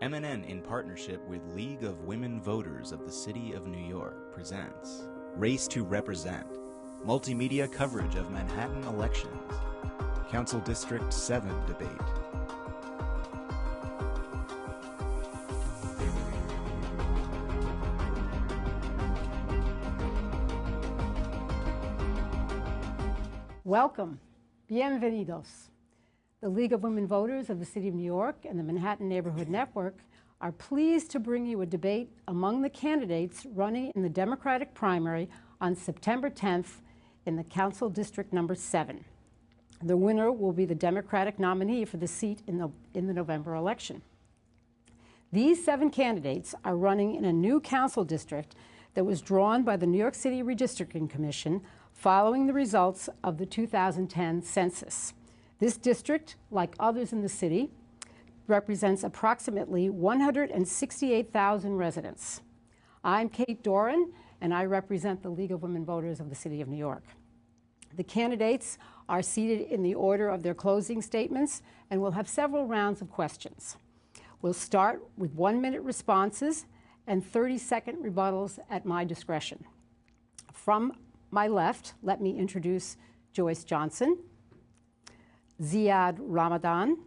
MNN, in partnership with League of Women Voters of the City of New York, presents Race to Represent, multimedia coverage of Manhattan elections, Council District 7 debate. Welcome. Bienvenidos. The League of Women Voters of the City of New York and the Manhattan Neighborhood Network are pleased to bring you a debate among the candidates running in the Democratic primary on September 10th in the Council District number 7. The winner will be the Democratic nominee for the seat in the November election. These 7 candidates are running in a new council district that was drawn by the New York City Redistricting Commission following the results of the 2010 census. This district, like others in the city, represents approximately 168,000 residents. I'm Kate Doran, and I represent the League of Women Voters of the City of New York. The candidates are seated in the order of their closing statements, and we'll have several rounds of questions. We'll start with 1-minute responses and 30-second rebuttals at my discretion. From my left, let me introduce Joyce Johnson, Ziad Ramadan,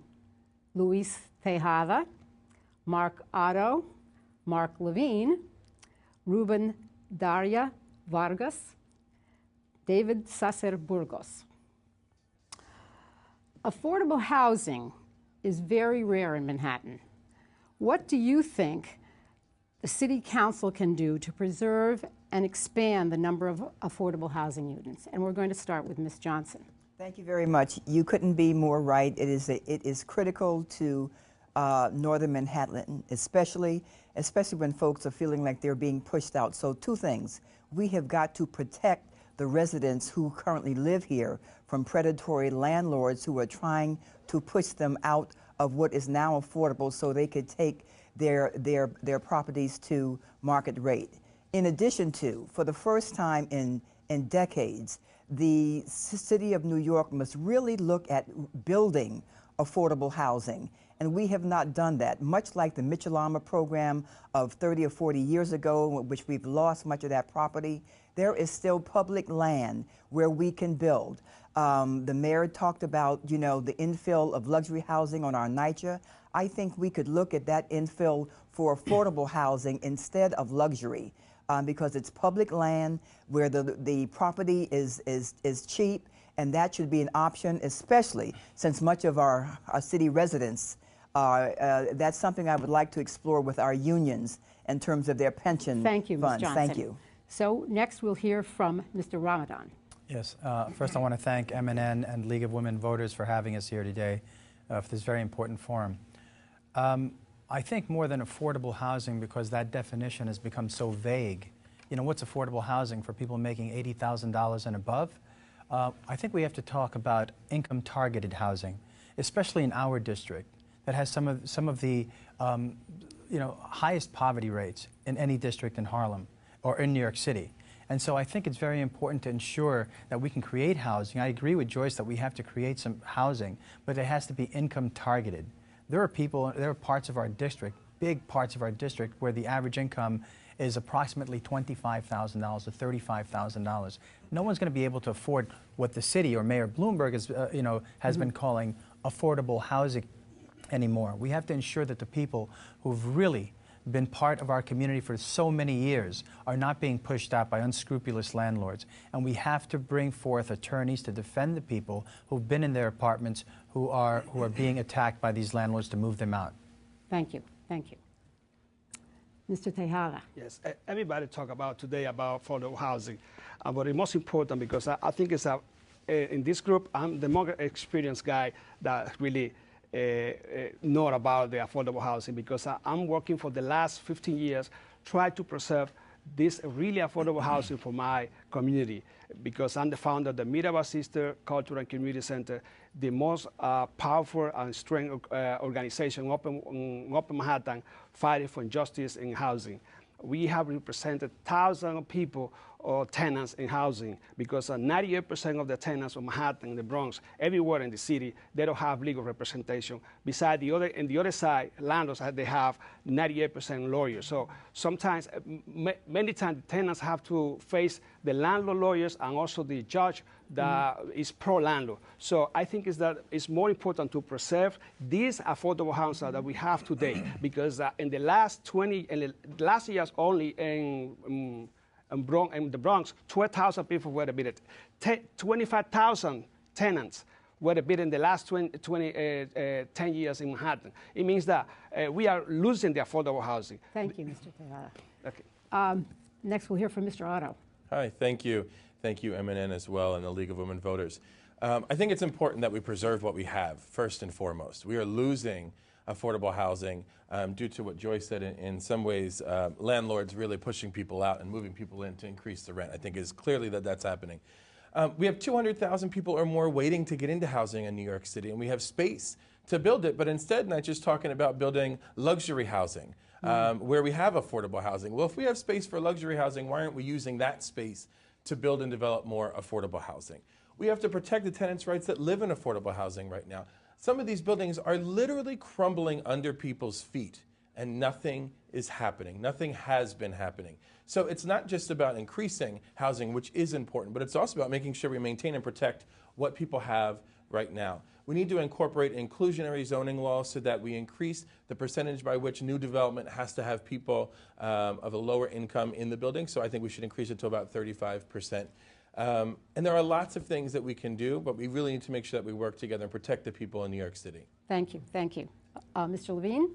Luis Tejada, Mark Otto, Mark Levine, Ruben Daria Vargas, David Sacer Burgos. Affordable housing is very rare in Manhattan. What do you think the City Council can do to preserve and expand the number of affordable housing units? And we're going to start with Ms. Johnson. Thank you very much. You couldn't be more right. It is critical to northern Manhattan, especially when folks are feeling like they're being pushed out. So 2 things. We have got to protect the residents who currently live here from predatory landlords who are trying to push them out of what is now affordable so they could take their properties to market rate. In addition to, for the first time in decades, the City of New York must really look at building affordable housing. And we have not done that. Much like the Mitchell-Lama program of 30 or 40 years ago, which we've lost much of that property, there is still public land where we can build. The mayor talked about, the infill of luxury housing on our NYCHA. I think we could look at that infill for affordable housing instead of luxury. Because it's public land where the property is cheap, and that should be an option, especially since much of our city residents that's something I would like to explore with our unions in terms of their pension funds. Thank you, Ms. Johnson. Thank you. So next we'll hear from Mr. Ramadan. Yes, first I want to thank MNN and League of Women Voters for having us here today for this very important forum. I think more than affordable housing, because that definition has become so vague. What's affordable housing for people making $80,000 and above? I think we have to talk about income-targeted housing, especially in our district, that has some of the highest poverty rates in any district in Harlem or in New York City. And so I think it's very important to ensure that we can create housing. I agree with Joyce that we have to create some housing, but it has to be income-targeted. There are parts of our district, big parts of our district, where the average income is approximately $25,000 or $35,000. No one's going to be able to afford what the city or Mayor Bloomberg has been calling affordable housing anymore. We have to ensure that the people who've really been part of our community for so many years are not being pushed out by unscrupulous landlords. And we have to bring forth attorneys to defend the people who've been in their apartments who are being attacked by these landlords to move them out. Thank you. Thank you. Mr. Tejada. Yes, everybody talk about today about affordable housing, but the most important, because I think it's in this group, I'm the more experienced guy that really know about the affordable housing, because I'm working for the last 15 years, try to preserve this really affordable housing for my community, because I'm the founder of the Mirabal Sister Cultural and Community Center, the most powerful and strong organization in Upper Manhattan fighting for justice in housing. we have represented thousands of people or tenants in housing, because 98% of the tenants of Manhattan, the Bronx, everywhere in the city, they don't have legal representation. Besides the other, on the other side, landlords, they have 98% lawyers. So sometimes, many times, the tenants have to face the landlord lawyers and also the judge that is pro-landlord. So I think it's more important to preserve these affordable houses that we have today, because in the last years only in the Bronx, 12,000 people were admitted. 25,000 tenants were admitted in the last 10 years in Manhattan. It means that we are losing the affordable housing. Thank you, Mr. Tejada. Okay. Next, we'll hear from Mr. Otto. Hi, thank you. Thank you, MNN, as well, and the League of Women Voters. I think it's important that we preserve what we have, first and foremost. We are losing affordable housing due to what Joyce said. In some ways, landlords really pushing people out and moving people in to increase the rent. I think is clearly that's happening. We have 200,000 people or more waiting to get into housing in New York City, and we have space to build it, but instead not just talking about building luxury housing where we have affordable housing. Well, if we have space for luxury housing, why aren't we using that space to build and develop more affordable housing? We have to protect the tenants' rights that live in affordable housing right now. Some of these buildings are literally crumbling under people's feet, and nothing is happening. Nothing has been happening. So it's not just about increasing housing, which is important, but it's also about making sure we maintain and protect what people have right now. We need to incorporate inclusionary zoning laws so that we increase the percentage by which new development has to have people of a lower income in the building. So I think we should increase it to about 35%. And there are lots of things that we can do, but we really need to make sure that we work together and protect the people in New York City. Thank you. Thank you. Mr. Levine?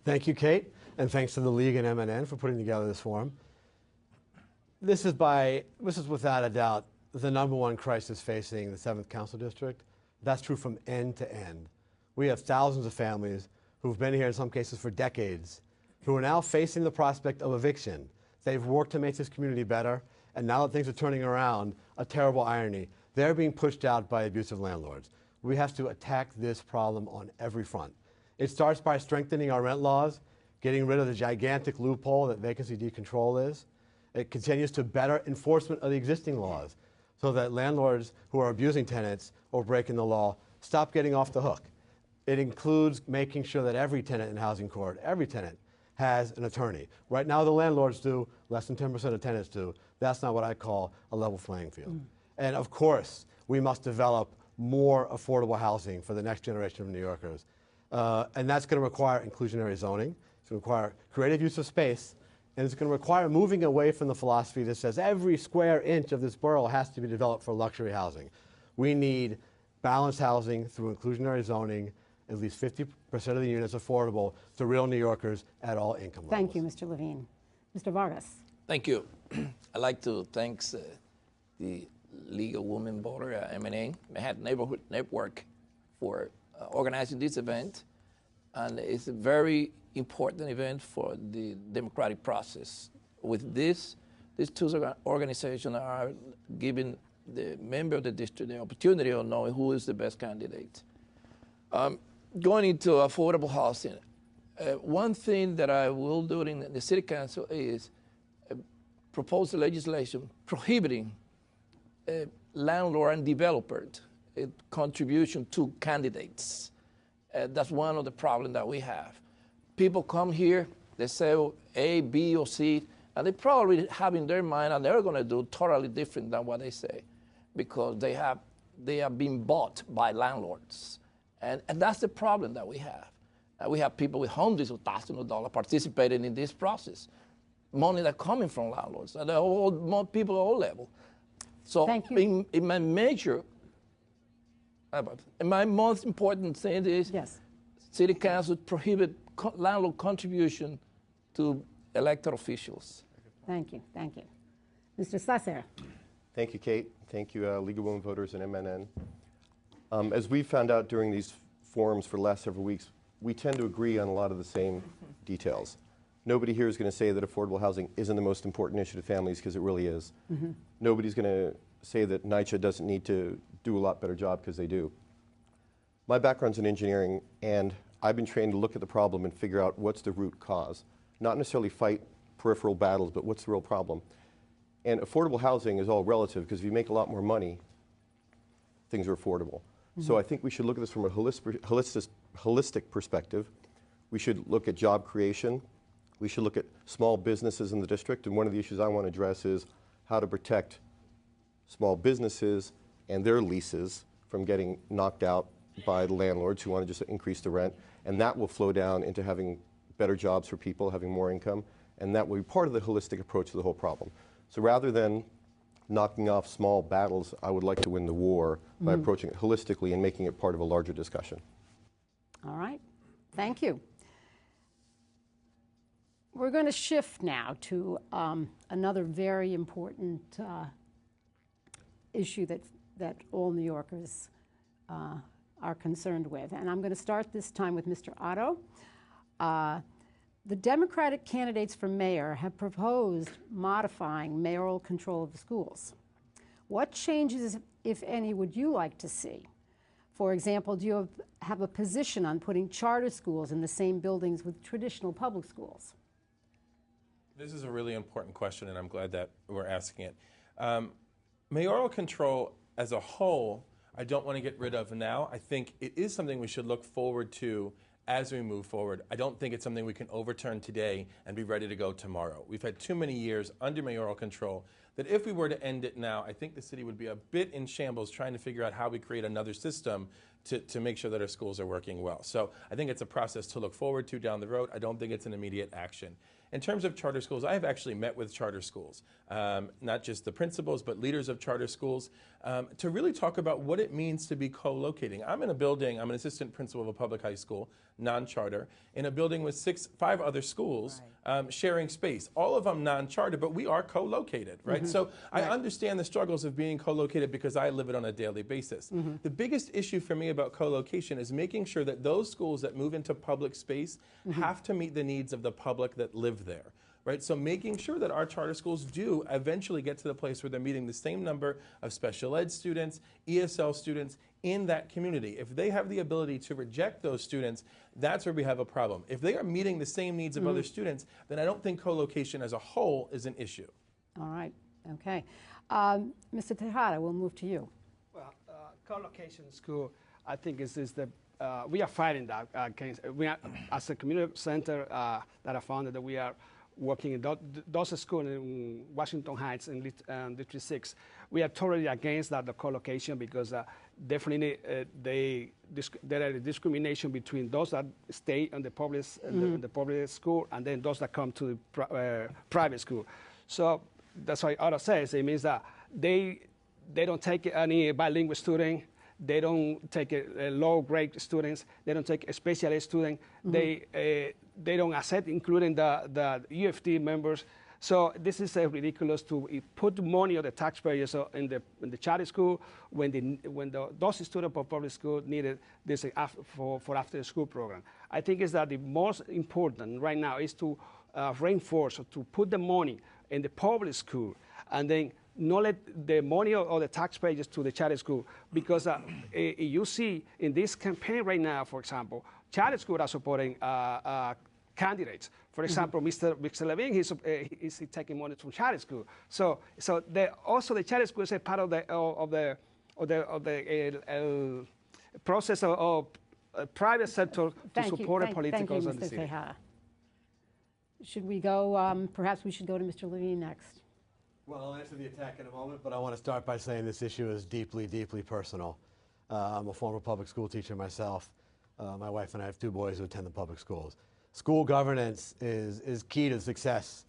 Thank you, Kate, and thanks to the League and MNN for putting together this forum. This is without a doubt the #1 crisis facing the 7th Council District. That's true from end to end. We have thousands of families who've been here in some cases for decades, who are now facing the prospect of eviction. They've worked to make this community better, and now that things are turning around, a terrible irony, they're being pushed out by abusive landlords. We have to attack this problem on every front. It starts by strengthening our rent laws, getting rid of the gigantic loophole that vacancy decontrol is. It continues to better enforcement of the existing laws so that landlords who are abusing tenants or breaking the law stop getting off the hook. It includes making sure that every tenant in housing court, every tenant, has an attorney. Right now the landlords do, less than 10% of tenants do. That's not what I call a level playing field. And of course, we must develop more affordable housing for the next generation of New Yorkers. And that's going to require inclusionary zoning. It's going to require creative use of space. And it's going to require moving away from the philosophy that says every square inch of this borough has to be developed for luxury housing. We need balanced housing through inclusionary zoning, at least 50% of the units affordable to real New Yorkers at all income levels. Thank you, Mr. Levine. Mr. Vargas. Thank you. I'd like to thank the League of Women Voters, MNN, Manhattan Neighborhood Network, for organizing this event. And it's a very important event for the democratic process. With this, these two organizations are giving the member of the district the opportunity of knowing who is the best candidate. Going into affordable housing, one thing that I will do in the City Council is propose legislation prohibiting landlord and developer contribution to candidates. That's one of the problems that we have. People come here, they say A, B, or C, and they probably have in their mind, and they're going to do totally different than what they say, because they are being bought by landlords. And that's the problem that we have. We have people with hundreds of thousands of dollars participating in this process. Money that's coming from landlords, and more people at all levels. So in my major, my most important thing is City Council prohibit landlord contribution to elected officials. Thank you. Thank you. Mr. Slasser. Thank you, Kate. Thank you, League of Women Voters and MNN. As we found out during these forums for the last several weeks, we tend to agree on a lot of the same details. Nobody here is going to say that affordable housing isn't the most important issue to families, because it really is. Nobody's going to say that NYCHA doesn't need to do a lot better job, because they do. My background's in engineering, and I've been trained to look at the problem and figure out what's the root cause. Not necessarily fight peripheral battles, but what's the real problem? And affordable housing is all relative, because if you make a lot more money, things are affordable. So I think we should look at this from a holistic perspective. We should look at job creation. We should look at small businesses in the district. And one of the issues I want to address is how to protect small businesses and their leases from getting knocked out by the landlords who want to just increase the rent. And that will flow down into having better jobs for people, having more income. And that will be part of the holistic approach to the whole problem. So rather than knocking off small battles, I would like to win the war by approaching it holistically and making it part of a larger discussion. All right, thank you. We're going to shift now to another very important issue that all New Yorkers are concerned with. And I'm going to start this time with Mr. Otto. The Democratic candidates for mayor have proposed modifying mayoral control of the schools. What changes, if any, would you like to see? For example, do you have a position on putting charter schools in the same buildings with traditional public schools? This is a really important question, and I'm glad that we're asking it. Mayoral control as a whole, I don't want to get rid of now. I think it is something we should look forward to as we move forward. I don't think it's something we can overturn today and be ready to go tomorrow. We've had too many years under mayoral control that if we were to end it now, I think the city would be a bit in shambles trying to figure out how we create another system to make sure that our schools are working well. So I think it's a process to look forward to down the road. I don't think it's an immediate action. In terms of charter schools, I have actually met with charter schools, not just the principals, but leaders of charter schools, to really talk about what it means to be co-locating. I'm in a building, I'm an assistant principal of a public high school, non-charter, in a building with 5 other schools sharing space. All of them non-charter, but we are co-located, right? So I understand the struggles of being co-located because I live it on a daily basis. The biggest issue for me about co-location is making sure that those schools that move into public space have to meet the needs of the public that live there. Right? So making sure that our charter schools do eventually get to the place where they're meeting the same number of special ed students, ESL students in that community. If they have the ability to reject those students, that's where we have a problem. If they are meeting the same needs of other students, then I don't think co-location as a whole is an issue. All right, okay. Mr. Tejada, we'll move to you. Well, co-location school, I think is the we are fighting that against. We are, as a community center that I founded, that we are working in those schools in Washington Heights and District 6. We are totally against that, the co-location, because definitely there is discrimination between those that stay in the public, the public school and then those that come to the private school. So that's why Otto says it means that they don't take any bilingual student. They don't take low-grade students. They don't take a special ed student. They don't accept, including the UFT members. So this is ridiculous to put money of the taxpayers in the charter school when those students of public school needed this for after-school program. I think is that the most important right now is to reinforce, to put the money in the public school, and then not let the money of the taxpayers to the charter school, because you see in this campaign right now, for example, charter schools are supporting candidates. For example, Mr. Levine, he's taking money from charter school. So also the charter school is a part of the process of private sector to support the politicals in the city. Tejada. Should we go? Perhaps we should go to Mr. Levine next. Well, I'll answer the attack in a moment, but I want to start by saying this issue is deeply, deeply personal. I'm a former public school teacher myself. My wife and I have 2 boys who attend the public schools. School governance is key to the success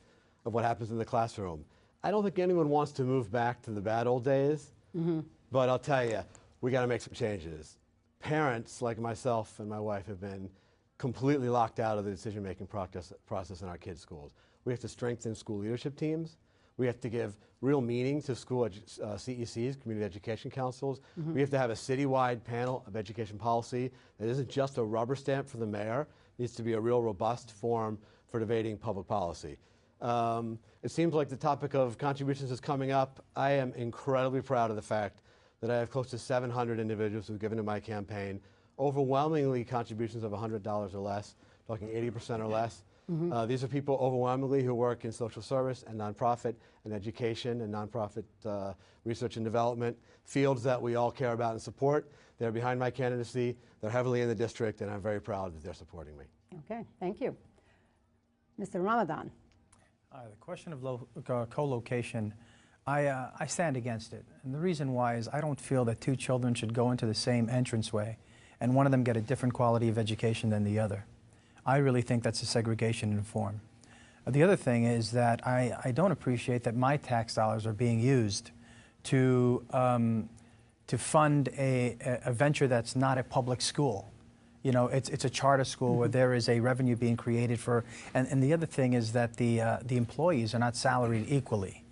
of what happens in the classroom. I don't think anyone wants to move back to the bad old days, but I'll tell you, we got to make some changes. Parents like myself and my wife have been completely locked out of the decision-making process in our kids' schools. We have to strengthen school leadership teams. We have to give real meaning to school CECs, community education councils. We have to have a citywide panel of education policy that isn't just a rubber stamp for the mayor. It needs to be a real robust forum for debating public policy. It seems like the topic of contributions is coming up. I am incredibly proud of the fact that I have close to 700 individuals who've given to my campaign, overwhelmingly contributions of $100 or less, talking 80% or less. These are people overwhelmingly who work in social service and nonprofit and education and nonprofit research and development, fields that we all care about and support. They're behind my candidacy. They're heavily in the district, and I'm very proud that they're supporting me. Okay, thank you. Mr. Ramadan. The question of co-location, I stand against it. And the reason why is I don't feel that two children should go into the same entranceway and one of them get a different quality of education than the other. I really think that's a segregation in form. The other thing is that I don't appreciate that my tax dollars are being used to fund a venture that's not a public school. You know, it's a charter school where there is a revenue being created for, and the other thing is that the employees are not salaried equally,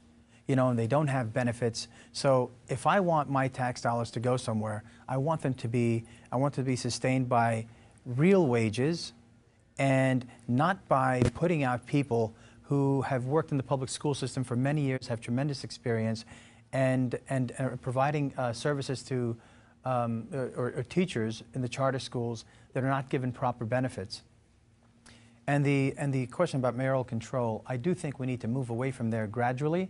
you know, and they don't have benefits. So if I want my tax dollars to go somewhere, I want them to be sustained by real wages and not by putting out people who have worked in the public school system for many years, have tremendous experience, and providing services to or teachers in the charter schools that are not given proper benefits. And the question about mayoral control, I do think we need to move away from there gradually.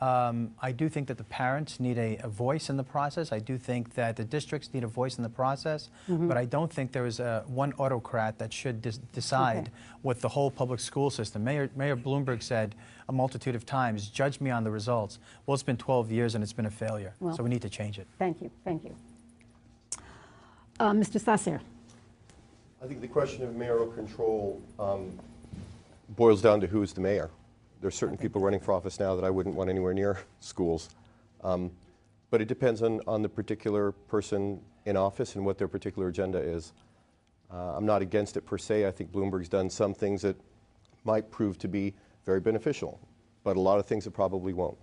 I do think that the parents need a voice in the process. I do think that the districts need a voice in the process, but I don't think there is one autocrat that should decide what the whole public school system. Mayor Bloomberg said a multitude of times, judge me on the results. Well, it's been 12 years and it's been a failure, so we need to change it. Thank you, thank you. Mr. Sasser. I think the question of mayoral control boils down to who is the mayor. There's certain people running for office now that I wouldn't want anywhere near schools. But it depends on the particular person in office and what their particular agenda is. I'm not against it per se. I think Bloomberg's done some things that might prove to be very beneficial, but a lot of things that probably won't.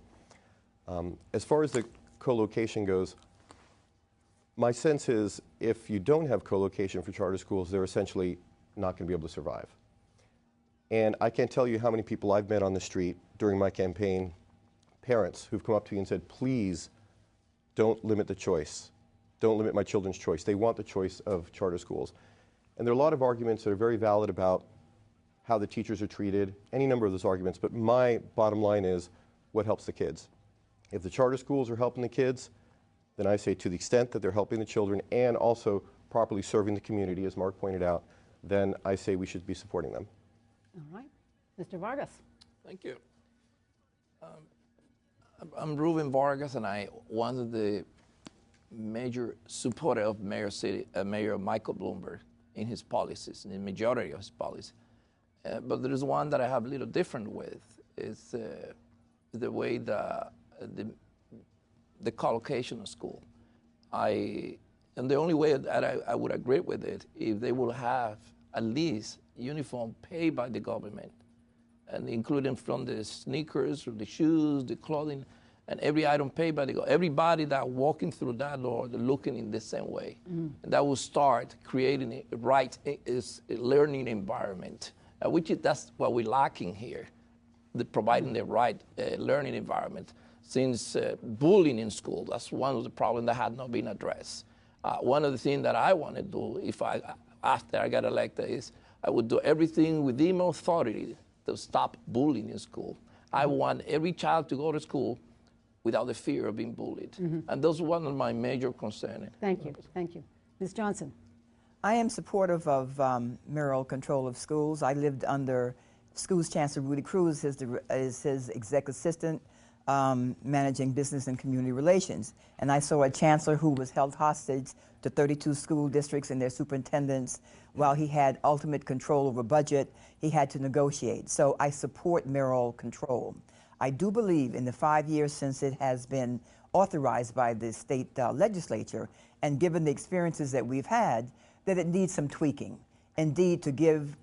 As far as the co-location goes, my sense is if you don't have co-location for charter schools, they're essentially not going to be able to survive. And I can't tell you how many people I've met on the street during my campaign, parents who've come up to me and said, please don't limit the choice. Don't limit my children's choice. They want the choice of charter schools. And there are a lot of arguments that are very valid about how the teachers are treated, any number of those arguments, but my bottom line is what helps the kids. If the charter schools are helping the kids, then I say to the extent that they're helping the children and also properly serving the community, as Mark pointed out, then I say we should be supporting them. All right. Mr. Vargas. Thank you. I'm Ruben Vargas, and I one of the major supporter of Mayor Michael Bloomberg in his policies, in the majority of his policies. But there is one that I have a little different with, is the way the collocation of school. And the only way that I would agree with it, if they will have at least uniform paid by the government, and including from the sneakers, the shoes, the clothing, and every item paid by the government. Everybody that walking through that door, they're looking in the same way. And that will start creating a right learning environment, that's what we're lacking here, providing the right learning environment. Since bullying in school, that's one of the problems that had not been addressed. One of the things that I want to do, after I got elected, is I would do everything within my authority to stop bullying in school. I want every child to go to school without the fear of being bullied. And those are one of my major concerns. Thank you, thank you. Ms. Johnson. I am supportive of mayoral control of schools. I lived under Schools Chancellor Rudy Cruz as his executive assistant, managing business and community relations. And I saw a chancellor who was held hostage to 32 school districts and their superintendents. While he had ultimate control over budget, he had to negotiate. So I support mayoral control. I do believe in the 5 years since it has been authorized by the state legislature, and given the experiences that we've had, that it needs some tweaking. Indeed, to give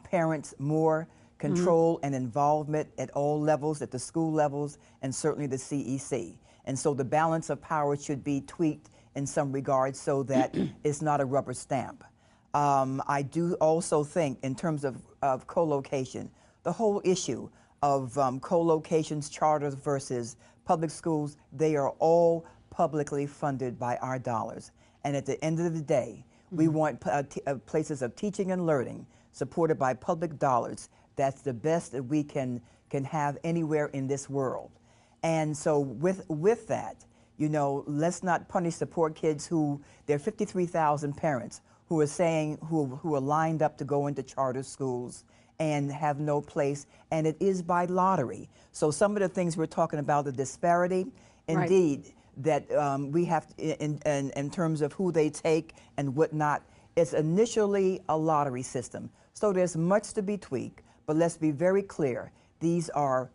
parents more control and involvement at all levels, at the school levels, and certainly the CEC. And so the balance of power should be tweaked in some regards so that it's not a rubber stamp. I do also think, in terms of co-location, the whole issue of co-locations, charters versus public schools, they are all publicly funded by our dollars. And at the end of the day, we want places of teaching and learning supported by public dollars, that's the best that we can have anywhere in this world. And so with that, you know, let's not punish the poor kids who, there are 53,000 parents who are saying, who are lined up to go into charter schools and have no place, and it is by lottery. So some of the things we're talking about, the disparity, indeed, that we have, in terms of who they take and whatnot, it's initially a lottery system. So there's much to be tweaked, but let's be very clear. These are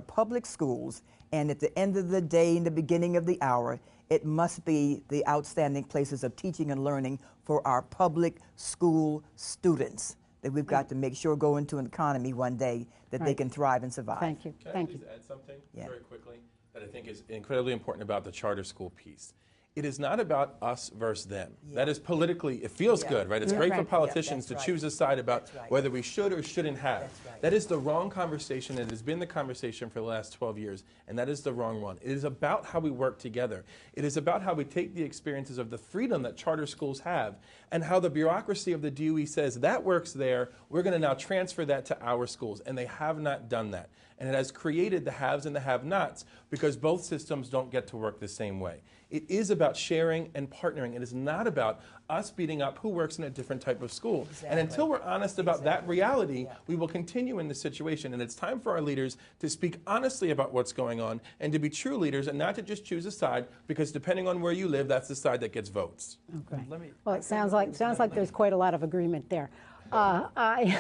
public schools, and at the end of the day, in the beginning of the hour, it must be the outstanding places of teaching and learning for our public school students that we've got to make sure go into an economy one day that they can thrive and survive. Thank you. Can I please add something very quickly that I think is incredibly important about the charter school piece? It is not about us versus them. That is politically, it feels good, right? It's great for politicians to choose a side about whether we should or shouldn't have. That is the wrong conversation. It has been the conversation for the last 12 years, and that is the wrong one. It is about how we work together. It is about how we take the experiences of the freedom that charter schools have and how the bureaucracy of the DOE says that works there, we're going to now transfer that to our schools, and they have not done that. And it has created the haves and the have-nots because both systems don't get to work the same way. It is about sharing and partnering. It is not about us beating up who works in a different type of school. And until we're honest about that reality, we will continue in this situation. And it's time for our leaders to speak honestly about what's going on and to be true leaders and not to just choose a side because depending on where you live, that's the side that gets votes. Okay. Well, it sounds like there's quite a lot of agreement there. The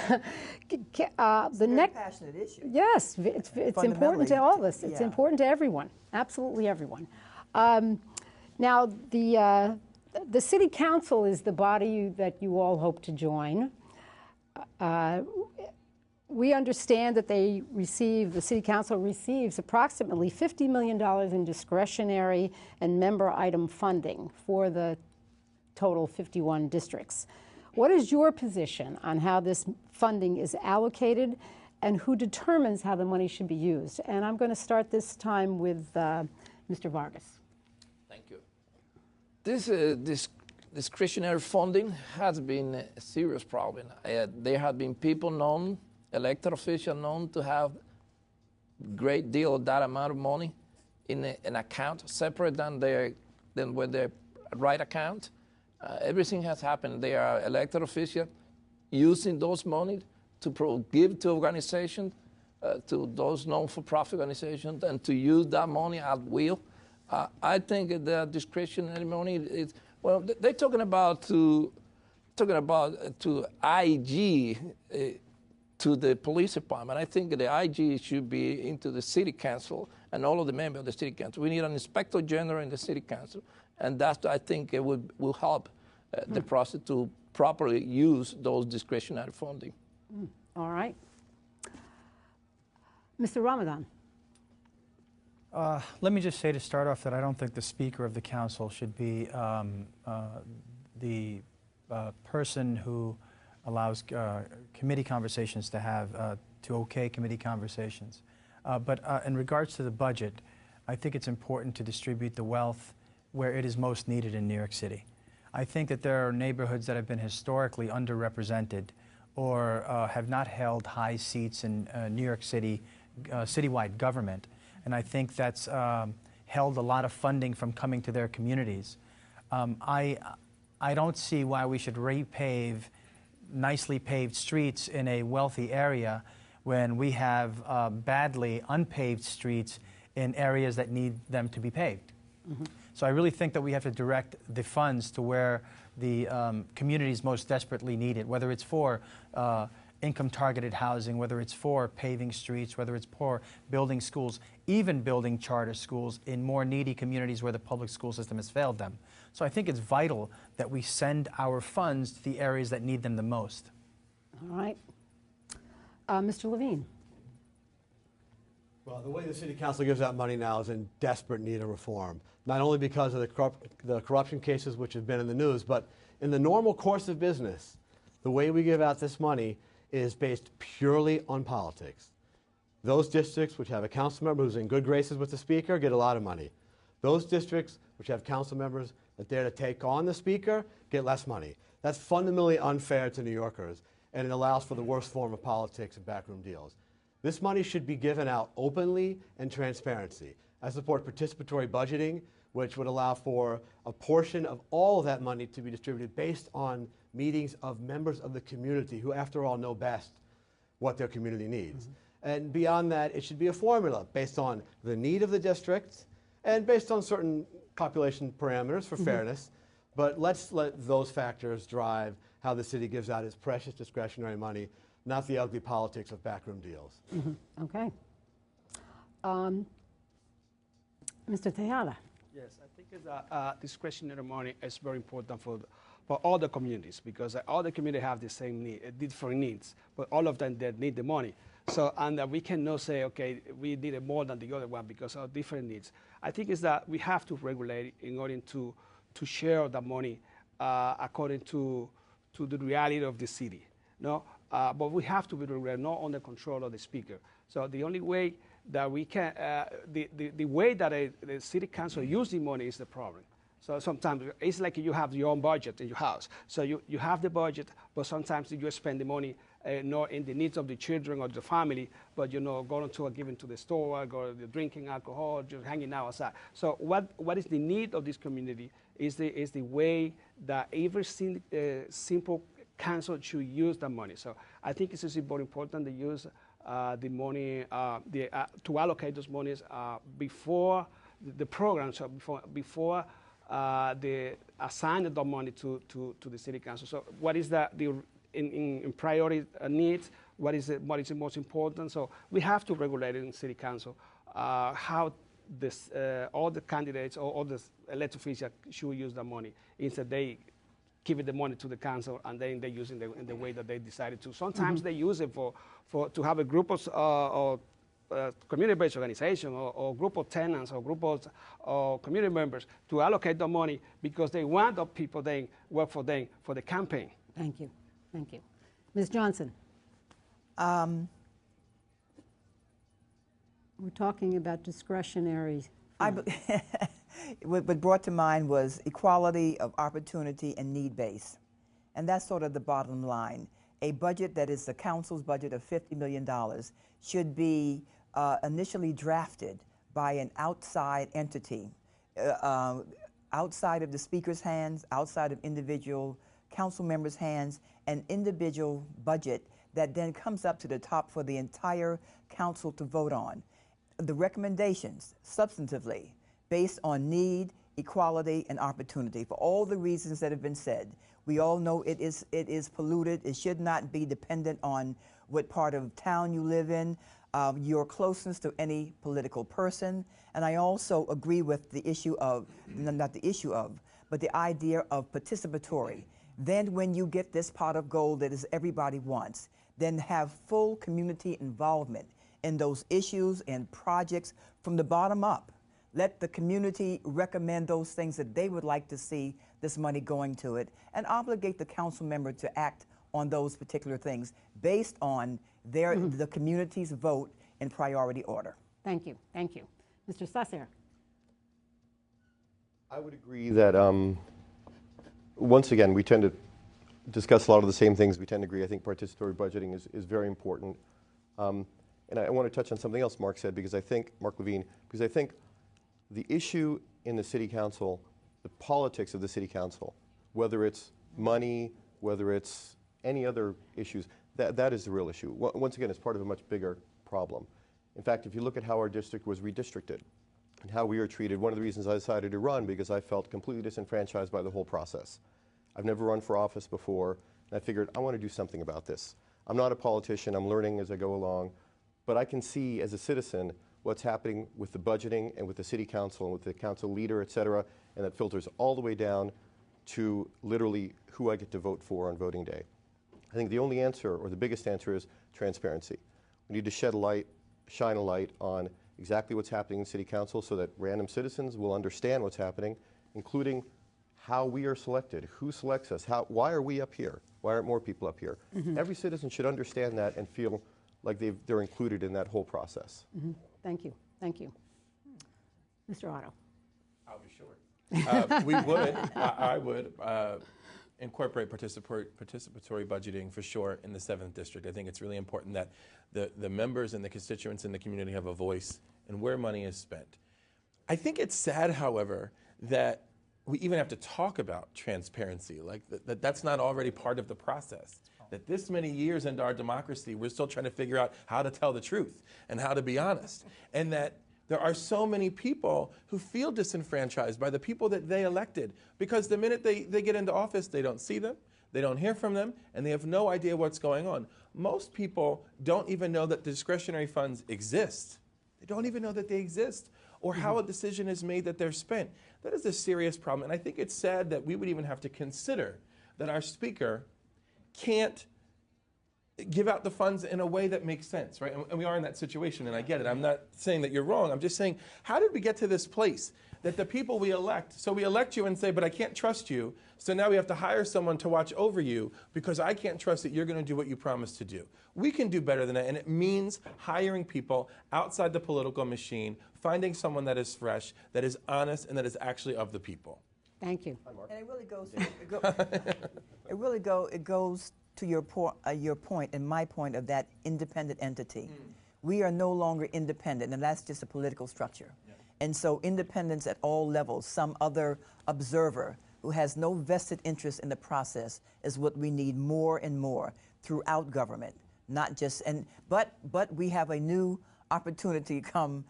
next passionate issue. Yes, it's important to all of us. It's important to everyone, absolutely everyone. Now, the City Council is the body that you all hope to join. We understand that the City Council receives approximately $50 million in discretionary and member item funding for the total 51 districts. What is your position on how this funding is allocated and who determines how the money should be used? And I'm going to start this time with Mr. Vargas. Thank you. This discretionary funding has been a serious problem. There have been people known, elected officials known to have a great deal of that amount of money in an account separate than with their right account. Everything has happened. They are elected officials using those money to give to organizations, to those non-for-profit organizations, and to use that money at will. I think the discretionary money is, well, they're talking about to IG to the police department. I think the IG should be into the city council and all of the members of the city council. We need an inspector general in the city council, and that I think it will help the process to properly use those discretionary funding. All right. Mr. Ramadan. Let me just say to start off that I don't think the Speaker of the Council should be the person who allows committee conversations to have, to okay committee conversations. But in regards to the budget, I think it's important to distribute the wealth where it is most needed in New York City. I think that there are neighborhoods that have been historically underrepresented or have not held high seats in New York City, citywide government. And I think that's held a lot of funding from coming to their communities. I don't see why we should repave nicely paved streets in a wealthy area when we have badly unpaved streets in areas that need them to be paved. Mm-hmm. So I really think that we have to direct the funds to where the communities most desperately need it, whether it's for income-targeted housing, whether it's for paving streets, whether it's for building schools, even building charter schools in more needy communities where the public school system has failed them. So I think it's vital that we send our funds to the areas that need them the most. All right. Mr. Levine. Well, the way the City Council gives out money now is in desperate need of reform, not only because of the corruption cases which have been in the news, but in the normal course of business, the way we give out this money is based purely on politics. Those districts which have a council member who's in good graces with the Speaker get a lot of money. Those districts which have council members that dare to take on the Speaker get less money. That's fundamentally unfair to New Yorkers. and it allows for the worst form of politics and backroom deals. This money should be given out openly and transparency. I support participatory budgeting, which would allow for a portion of all of that money to be distributed based on meetings of members of the community who, after all, know best what their community needs. And beyond that, it should be a formula based on the need of the district and based on certain population parameters for fairness. But let's let those factors drive how the city gives out its precious discretionary money, not the ugly politics of backroom deals. Okay. Mr. Tejada. Yes, I think discretionary money is very important for all the communities, because all the communities have the same need, different needs, but all of them, they need the money. So, and we cannot say, okay, we need it more than the other one because of different needs. I think it's that we have to regulate in order to share the money according to the reality of the city. No, but we have to be regulated, not under control of the speaker. So the only way that we can, the way that the city council uses the money is the problem. So sometimes it's like you have your own budget in your house. So you have the budget, but sometimes you spend the money not in the needs of the children or the family, but going to giving to the store, go to drinking alcohol, just hanging out outside. So what is the need of this community is the way that every simple council should use the money. So I think it's very important to use the money, to allocate those monies before the program, so before they assign the money to the city council. So what is in priority needs? What is the most important? So we have to regulate in city council how this all the candidates or all the elected officials should use the money instead they give the money to the council and then they use it in the way that they decided to. Sometimes they use it to have a group of community-based organization or group of tenants or group of community members to allocate the money because they want the people they work for them for the campaign. Thank you. Thank you. Ms. Johnson. We're talking about discretionary. What brought to mind was equality of opportunity and need-based. And that's sort of the bottom line. A budget that is the council's budget of $50 million should be initially drafted by an outside entity, outside of the speaker's hands, outside of individual council members' hands, an individual budget that then comes up to the top for the entire council to vote on. The recommendations, substantively, based on need, equality, and opportunity, for all the reasons that have been said. We all know it is polluted. It should not be dependent on what part of town you live in, your closeness to any political person. And I also agree with the issue of, not the issue of, but the idea of participatory. Then when you get this pot of gold that is everybody wants, then have full community involvement in those issues and projects from the bottom up. Let the community recommend those things that they would like to see this money going to it, and obligate the council member to act on those particular things based on the community's vote in priority order. Thank you. Thank you. Mr. Sasser. I would agree that, once again, we tend to discuss a lot of the same things. We tend to agree. I think participatory budgeting is very important. And I want to touch on something else Mark said, because I think, Mark Levine, because I think the issue in the city council, the politics of the city council, whether it's money, whether it's any other issues, that is the real issue. Once again, it's part of a much bigger problem. In fact, if you look at how our district was redistricted and how we are treated, one of the reasons I decided to run, because I felt completely disenfranchised by the whole process. I've never run for office before, and I figured I want to do something about this. I'm not a politician, I'm learning as I go along, but I can see as a citizen what's happening with the budgeting and with the city council and with the council leader, et cetera, and that filters all the way down to literally who I get to vote for on voting day. I think the only answer, or the biggest answer, is transparency. We need to shine a light on exactly what's happening in city council so that random citizens will understand what's happening, including how we are selected, who selects us, why are we up here, why aren't more people up here. Every citizen should understand that and feel like they're included in that whole process. Thank you. Thank you. Mr. Otto. I'll be short. We would, I would incorporate participatory budgeting for sure in the 7th District. I think it's really important that the members and the constituents in the community have a voice in where money is spent. I think it's sad, however, that we even have to talk about transparency, like that's not already part of the process. That this many years into our democracy, we're still trying to figure out how to tell the truth and how to be honest. And that there are so many people who feel disenfranchised by the people that they elected because the minute they get into office, they don't see them, they don't hear from them, and they have no idea what's going on. Most people don't even know that discretionary funds exist. They don't even know that they exist or how a decision is made that they're spent. That is a serious problem, and I think it's sad that we would even have to consider that our speaker can't give out the funds in a way that makes sense, right? And we are in that situation, and I get it. I'm not saying that you're wrong. I'm just saying, how did we get to this place that the people we elect, so we elect you and say, but I can't trust you, so now we have to hire someone to watch over you because I can't trust that you're going to do what you promised to do. We can do better than that, and it means hiring people outside the political machine, finding someone that is fresh, that is honest, and that is actually of the people. Thank you. And it really goes. It goes to your point and my point of that independent entity. We are no longer independent, and that's just a political structure. Yeah. And so independence at all levels, some other observer who has no vested interest in the process is what we need more and more throughout government. Not just but we have a new opportunity come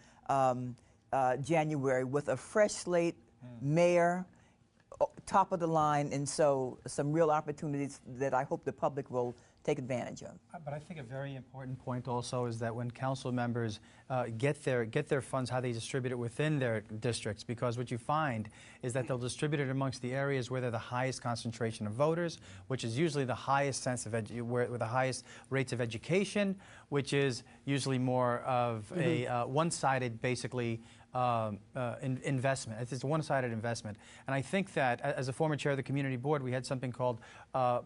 January with a fresh slate, mayor, top of the line, and so some real opportunities that I hope the public will take advantage of. But I think a very important point also is that when council members get their funds, how they distribute it within their districts, because what you find is that they'll distribute it amongst the areas where they're the highest concentration of voters, which is usually the highest sense of where the highest rates of education, which is usually more of a one-sided, basically, investment. It's a one-sided investment. And I think that as a former chair of the community board, we had something called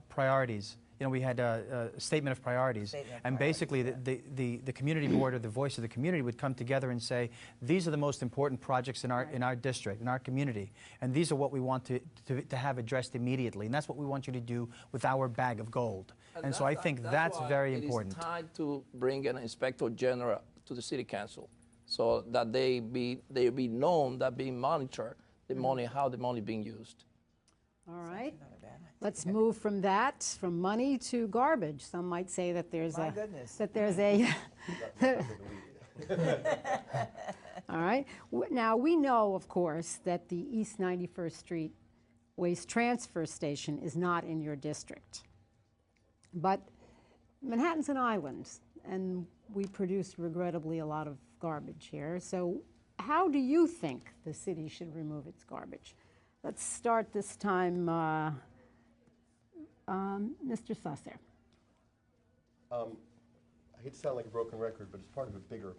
priorities. You know, we had a statement of priorities. And basically the community board, or the voice of the community, would come together and say, these are the most important projects in our district, in our community. And these are what we want to have addressed immediately. And that's what we want you to do with our bag of gold. And so I think that's very important. It is time to bring an inspector general to the city council, so that they be known, that being monitored the money, how the money being used. All right. Let's move from money to garbage. Some might say that there's My goodness. that there's All right. Now we know, of course, that the East 91st Street Waste Transfer Station is not in your district. But Manhattan's an island, and we produce, regrettably, a lot of garbage here. So how do you think the city should remove its garbage? Let's start this time, Mr. Sasser. I hate to sound like a broken record, but it's part of a bigger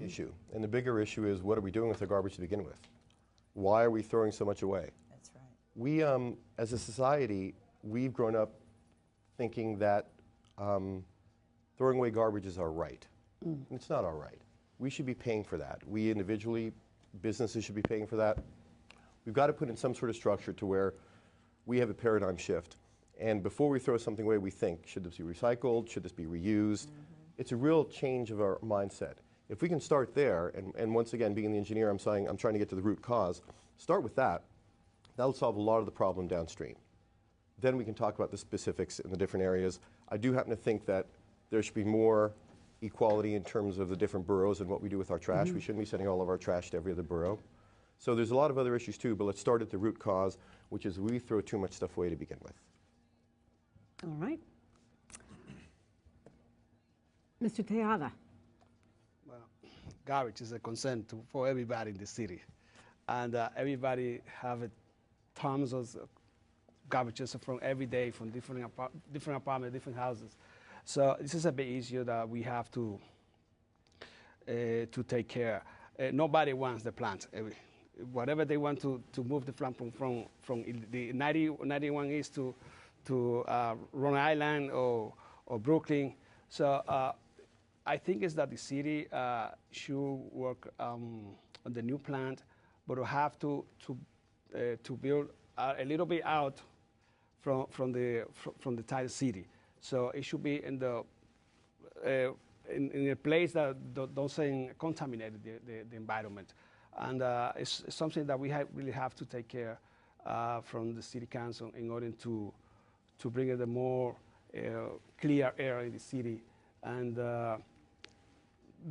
issue. And the bigger issue is, what are we doing with the garbage to begin with? Why are we throwing so much away? That's right. We, as a society, we've grown up thinking that throwing away garbage is our right. And it's not our right. We should be paying for that. We individually, businesses should be paying for that. We've got to put in some sort of structure to where we have a paradigm shift. And before we throw something away, we think, should this be recycled? Should this be reused? It's a real change of our mindset. If we can start there, and once again, being the engineer, I'm saying I'm trying to get to the root cause, start with that. That'll solve a lot of the problem downstream. Then we can talk about the specifics in the different areas. I do happen to think that there should be more equality in terms of the different boroughs and what we do with our trash. We shouldn't be sending all of our trash to every other borough. So there's a lot of other issues too, but let's start at the root cause, which is we throw too much stuff away to begin with. All right. Mr. Tejada. Well, garbage is a concern for everybody in the city. And everybody have tons of garbages from every day, from different apartments, different houses. So this is a big issue that we have to take care. Nobody wants the plant. Whatever they want to move the plant from the 91 East to Rhode Island or Brooklyn. So I think it's that the city should work on the new plant, but we have to build a little bit out from the entire city. So it should be in the in a place that doesn't contaminate the environment, and it's something that we really have to take care from the city council in order to bring it a more clear air in the city, and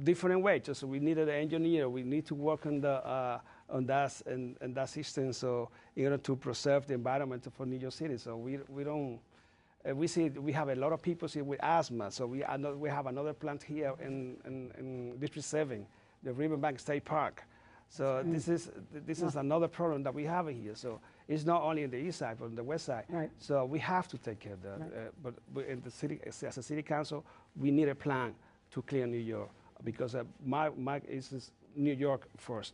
different ways. So we needed an engineer. We need to work on that system. So in order to preserve the environment for New York City. So we don't. We see we have a lot of people here with asthma. So we have another plant here in District 7, the Riverbank State Park. So this is another problem that we have here. So it's not only in the east side, but on the west side. Right. So we have to take care of that. But in the city, as a city council, we need a plan to clear New York, because my is New York first,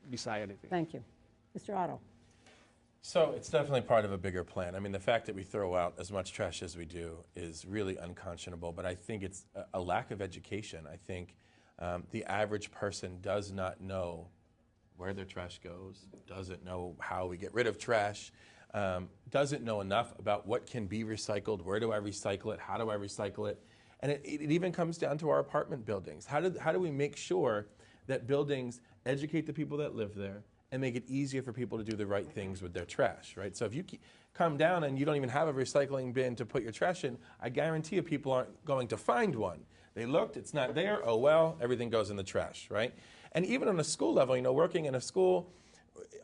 beside anything. Thank you. Mr. Otto. So it's definitely part of a bigger plan. I mean, the fact that we throw out as much trash as we do is really unconscionable, but I think it's a lack of education. I think the average person does not know where their trash goes, doesn't know how we get rid of trash, doesn't know enough about what can be recycled, where do I recycle it, how do I recycle it, and it even comes down to our apartment buildings. How do we make sure that buildings educate the people that live there and make it easier for people to do the right things with their trash, right? So if you come down and you don't even have a recycling bin to put your trash in, I guarantee you people aren't going to find one. They looked, it's not there, oh well, everything goes in the trash, right? And even on a school level, you know, working in a school,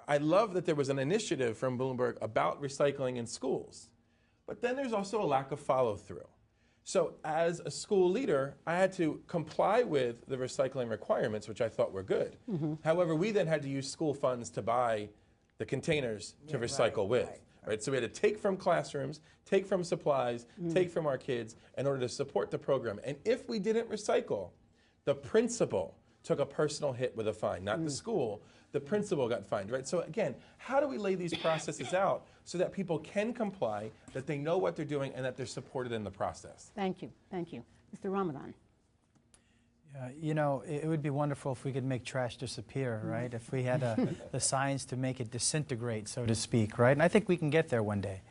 I love that there was an initiative from Bloomberg about recycling in schools. But then there's also a lack of follow-through. So as a school leader, I had to comply with the recycling requirements, which I thought were good. However, we then had to use school funds to buy the containers to recycle with. Right? So we had to take from classrooms, take from supplies, take from our kids in order to support the program. And if we didn't recycle, the principal took a personal hit with a fine, not the school. The principal got fined, right? So again, how do we lay these processes out so that people can comply, that they know what they're doing, and that they're supported in the process? Thank you. Thank you. Mr. Ramadan. You know, it would be wonderful if we could make trash disappear, right? If we had the science to make it disintegrate, so to speak, right? And I think we can get there one day.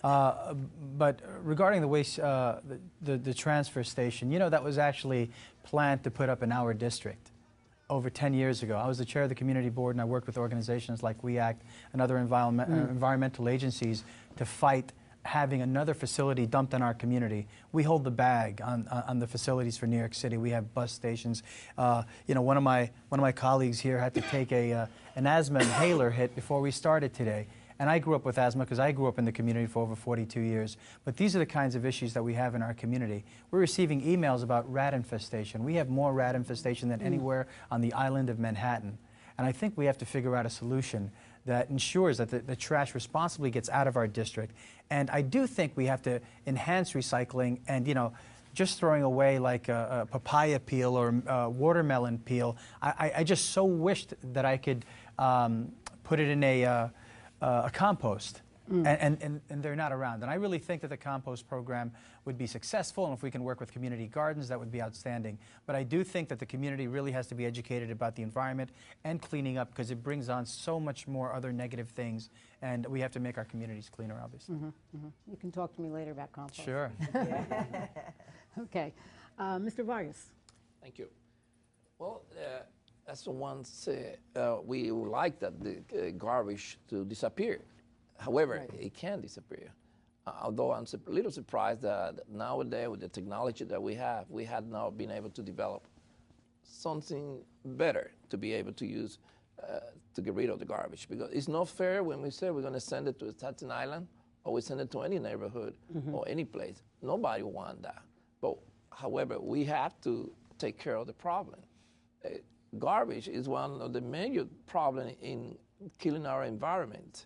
But regarding the waste, the transfer station, you know, that was actually planned to put up in our district over 10 years ago. I was the chair of the community board, and I worked with organizations like We Act and other environmental agencies to fight having another facility dumped in our community. We hold the bag on the facilities for New York City. We have bus stations. You know, one of my colleagues here had to take an asthma inhaler hit before we started today. And I grew up with asthma because I grew up in the community for over 42 years. But these are the kinds of issues that we have in our community. We're receiving emails about rat infestation. We have more rat infestation than anywhere on the island of Manhattan. And I think we have to figure out a solution that ensures that the trash responsibly gets out of our district. And I do think we have to enhance recycling, and, you know, just throwing away like a papaya peel or watermelon peel. I just so wished that I could put it in a compost, and they're not around. And I really think that the compost program would be successful, and if we can work with community gardens, that would be outstanding. But I do think that the community really has to be educated about the environment and cleaning up, because it brings on so much more other negative things, and we have to make our communities cleaner, obviously. You can talk to me later about compost. Sure. Okay. Mr. Vargas. Thank you. Well, as someone said, we would like that the garbage to disappear. However, it can disappear. Although I'm a little surprised that nowadays, with the technology that we had not been able to develop something better to be able to use to get rid of the garbage. Because it's not fair when we say we're going to send it to Staten Island, or we send it to any neighborhood or any place. Nobody wants that. But however, we have to take care of the problem. Garbage is one of the major problems in killing our environment.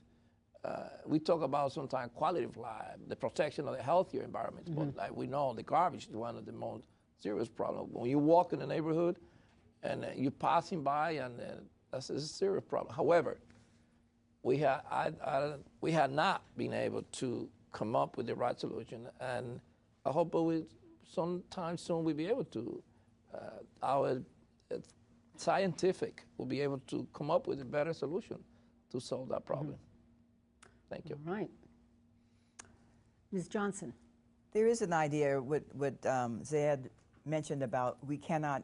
We talk about sometimes quality of life, the protection of the healthier environment, but like we know, the garbage is one of the most serious problems. When you walk in the neighborhood and you're passing by, and that's a serious problem. However, we had not been able to come up with the right solution, and I hope sometime soon we'll be able to. Our scientific will be able to come up with a better solution to solve that problem. Thank you. All right. Ms. Johnson. There is an idea, what Zed mentioned about we cannot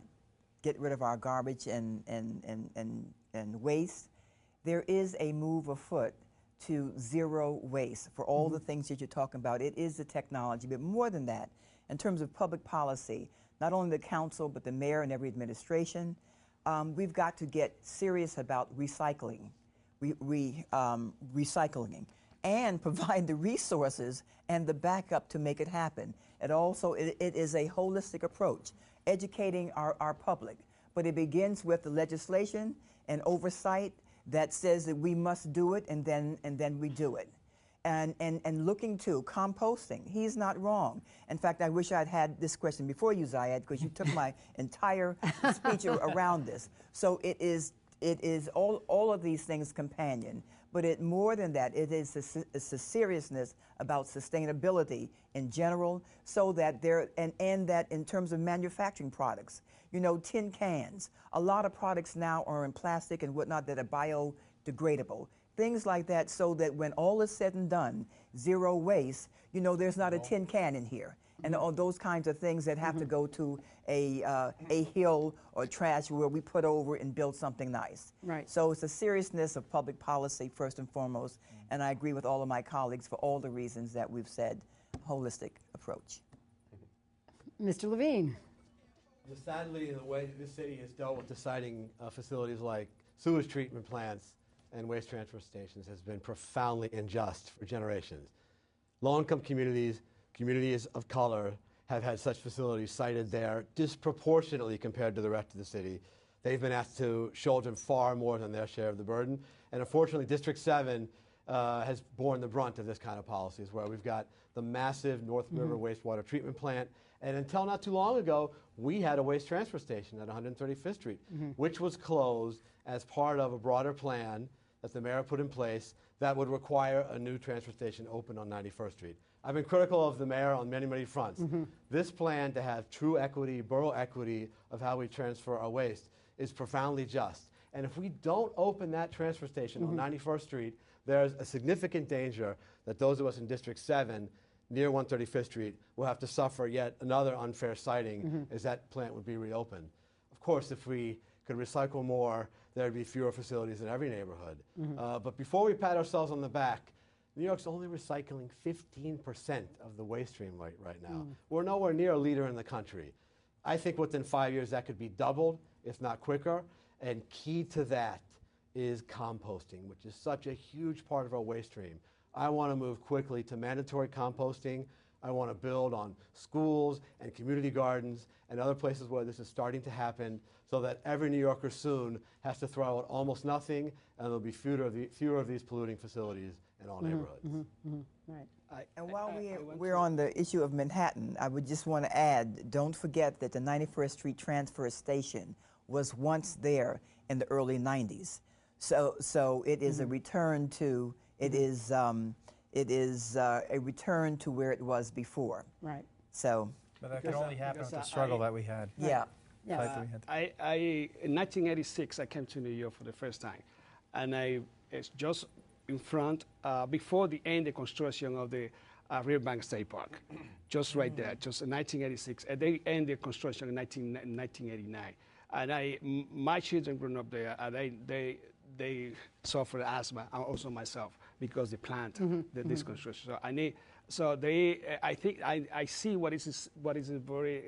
get rid of our garbage and waste. There is a move afoot to zero waste for all the things that you're talking about. It is the technology, but more than that, in terms of public policy, not only the council, but the mayor and every administration, we've got to get serious about recycling, recycling, and provide the resources and the backup to make it happen. It also, it is a holistic approach, educating our public, but it begins with the legislation and oversight that says that we must do it, and then we do it. And looking to composting, he's not wrong. In fact, I wish I'd had this question before you, Zayed, because you took my entire speech around this. So it is all of these things companion, but more than that, it's the seriousness about sustainability in general, so that and that in terms of manufacturing products, you know, tin cans, a lot of products now are in plastic and whatnot that are biodegradable. Things like that, so that when all is said and done, zero waste, you know, there's not a tin can in here. And all those kinds of things that have to go to a hill or trash where we put over and build something nice. Right. So it's the seriousness of public policy first and foremost, and I agree with all of my colleagues for all the reasons that we've said, holistic approach. Mr. Levine. Sadly, the way this city has dealt with deciding facilities like sewage treatment plants and waste transfer stations has been profoundly unjust for generations. Low-income communities, communities of color, have had such facilities sited there disproportionately compared to the rest of the city. They've been asked to shoulder far more than their share of the burden. And unfortunately, District 7 has borne the brunt of this kind of policies, where we've got the massive North River wastewater treatment plant. And until not too long ago, we had a waste transfer station at 135th Street, which was closed as part of a broader plan that the mayor put in place that would require a new transfer station open on 91st Street. I've been critical of the mayor on many, many fronts. This plan to have true equity, borough equity of how we transfer our waste is profoundly just. And if we don't open that transfer station on 91st Street, there's a significant danger that those of us in District 7 near 135th Street will have to suffer yet another unfair sighting as that plant would be reopened. Of course, if we could recycle more, there'd be fewer facilities in every neighborhood. But before we pat ourselves on the back, New York's only recycling 15% of the waste stream right now. We're nowhere near a leader in the country. I think within 5 years that could be doubled, if not quicker. And key to that is composting, which is such a huge part of our waste stream. I want to move quickly to mandatory composting. I want to build on schools and community gardens and other places where this is starting to happen, so that every New Yorker soon has to throw out almost nothing, and there'll be fewer of these polluting facilities in all neighborhoods. Right. And while we're on the issue of Manhattan, I would just want to add, don't forget that the 91st Street transfer station was once there in the early 90s. So it is a return to, it is a return to where it was before. Right. So. But that could only happen with the struggle that we had. Yeah. Yes. In 1986, I came to New York for the first time, and it's just in front, before the end of construction of the Riverbank State Park, just right there, just in 1986. And they ended construction in 1989. And my children grew up there, and they suffered asthma, and also myself, because the plant, this construction. So I think I see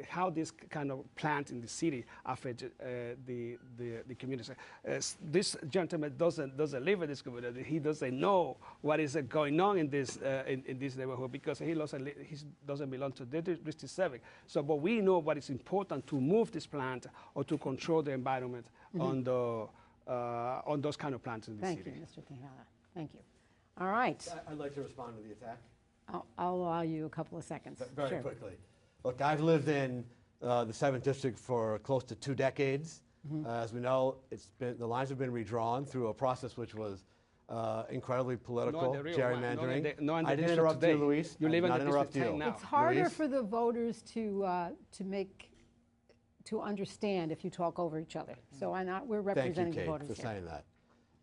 how this kind of plant in the city affected the community. This gentleman doesn't live in this community. He doesn't know what is going on in this neighborhood, because he doesn't belong to District 7. So, but we know what is important to move this plant or to control the environment on those kind of plants in the city. Thank you, Mr. Tejada. Thank you. All right. I'd like to respond to the attack. I'll allow you a couple of seconds. Very quickly. Look, I've lived in the 7th District for close to 2 decades. As we know, the lines have been redrawn through a process which was incredibly political, gerrymandering. I didn't interrupt you, Luis. You live in the District 10 now. It's harder Luis? for the voters to understand if you talk over each other. So we're representing the voters Thank you, Kate, here. for saying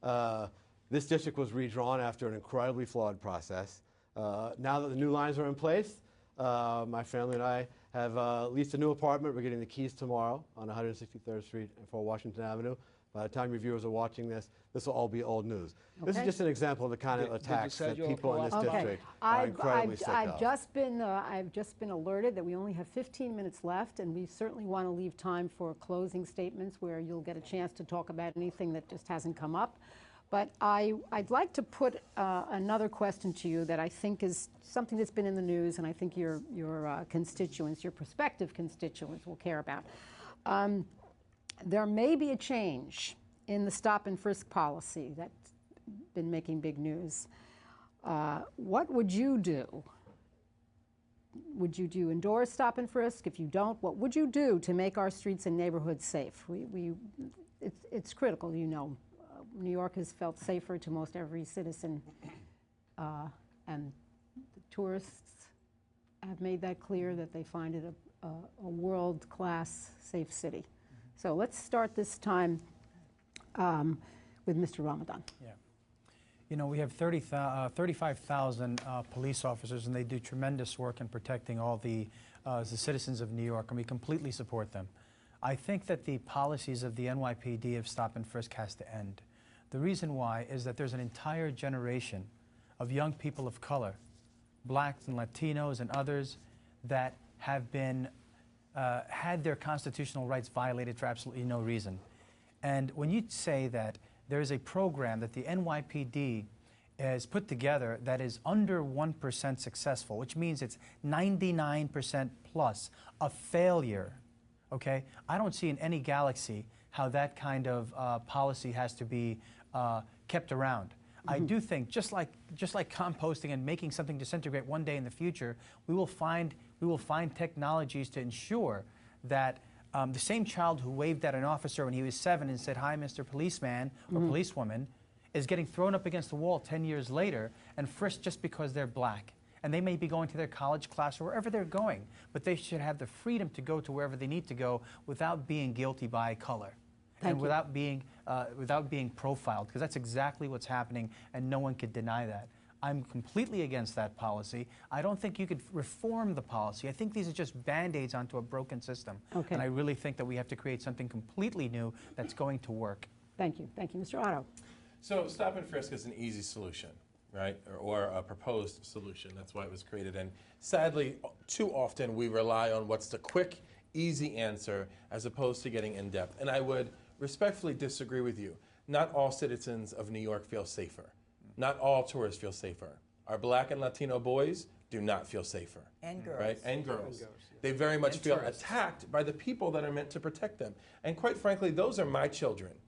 that. This district was redrawn after an incredibly flawed process. Now that the new lines are in place, my family and I have leased a new apartment. We're getting the keys tomorrow on 163rd Street and 4 Washington Avenue. By the time your viewers are watching this, this will all be old news. This is Okay. just an example of the kind of Did you attacks set that your people in this Okay. district are incredibly sick I've of. just been alerted that we only have 15 minutes left, and we certainly want to leave time for closing statements where you'll get a chance to talk about anything that just hasn't come up. But I'd like to put another question to you that I think is something that's been in the news, and I think your constituents, your prospective constituents, will care about. There may be a change in the stop and frisk policy that's been making big news. What would you do? Would you endorse stop and frisk? If you don't, what would you do to make our streets and neighborhoods safe? It's critical, you know. New York has felt safer to most every citizen, and the tourists have made that clear that they find it a world-class safe city. So let's start this time with Mr. Ramadan. Yeah. You know, we have 35,000 police officers, and they do tremendous work in protecting all the citizens of New York, and we completely support them. I think that the policies of the NYPD of stop and frisk has to end. The reason why is that there's an entire generation of young people of color, blacks and Latinos and others, that have been had their constitutional rights violated for absolutely no reason. And when you say that there is a program that the NYPD has put together that is under 1% successful, which means it's 99% plus a failure, okay? I don't see in any galaxy how that kind of policy has to be kept around. I do think, just like composting and making something disintegrate one day in the future, we will find technologies to ensure that the same child who waved at an officer when he was 7 and said, "Hi, Mr. Policeman," or policewoman, is getting thrown up against the wall 10 years later and frisked just because they're black. And they may be going to their college class or wherever they're going, but they should have the freedom to go to wherever they need to go without being guilty by color. And without being profiled, because that's exactly what's happening, and no one could deny that. I'm completely against that policy. I don't think you could reform the policy. I think these are just Band-Aids onto a broken system. Okay. And I really think that we have to create something completely new that's going to work. Thank you. Thank you, Mr. Otto. So stop and frisk is an easy solution, right? Or a proposed solution. That's why it was created. And sadly, too often we rely on what's the quick, easy answer as opposed to getting in depth. And I would respectfully disagree with you. Not all citizens of New York feel safer. Not all tourists feel safer. Our black and Latino boys do not feel safer. And girls. Right? And girls. They very much feel attacked by the people that are meant to protect them. And quite frankly, those are my children.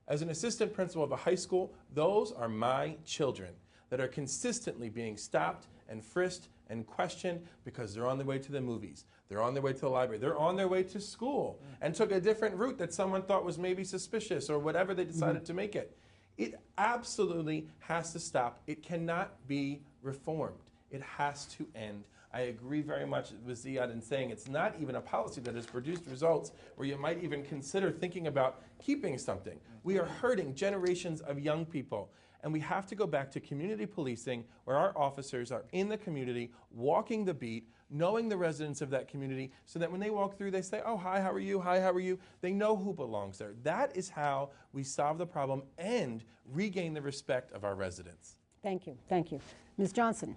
As an assistant principal of a high school, those are my children that are consistently being stopped and frisked and questioned because they're on their way to the movies, they're on their way to the library, they're on their way to school and took a different route that someone thought was maybe suspicious or whatever they decided to make it. It absolutely has to stop. It cannot be reformed. It has to end. I agree very much with Ziad in saying it's not even a policy that has produced results where you might even consider thinking about keeping something. We are hurting generations of young people. And we have to go back to community policing where our officers are in the community, walking the beat, knowing the residents of that community so that when they walk through, they say, "Oh, hi, how are you? Hi, how are you?" They know who belongs there. That is how we solve the problem and regain the respect of our residents. Thank you. Thank you. Ms. Johnson.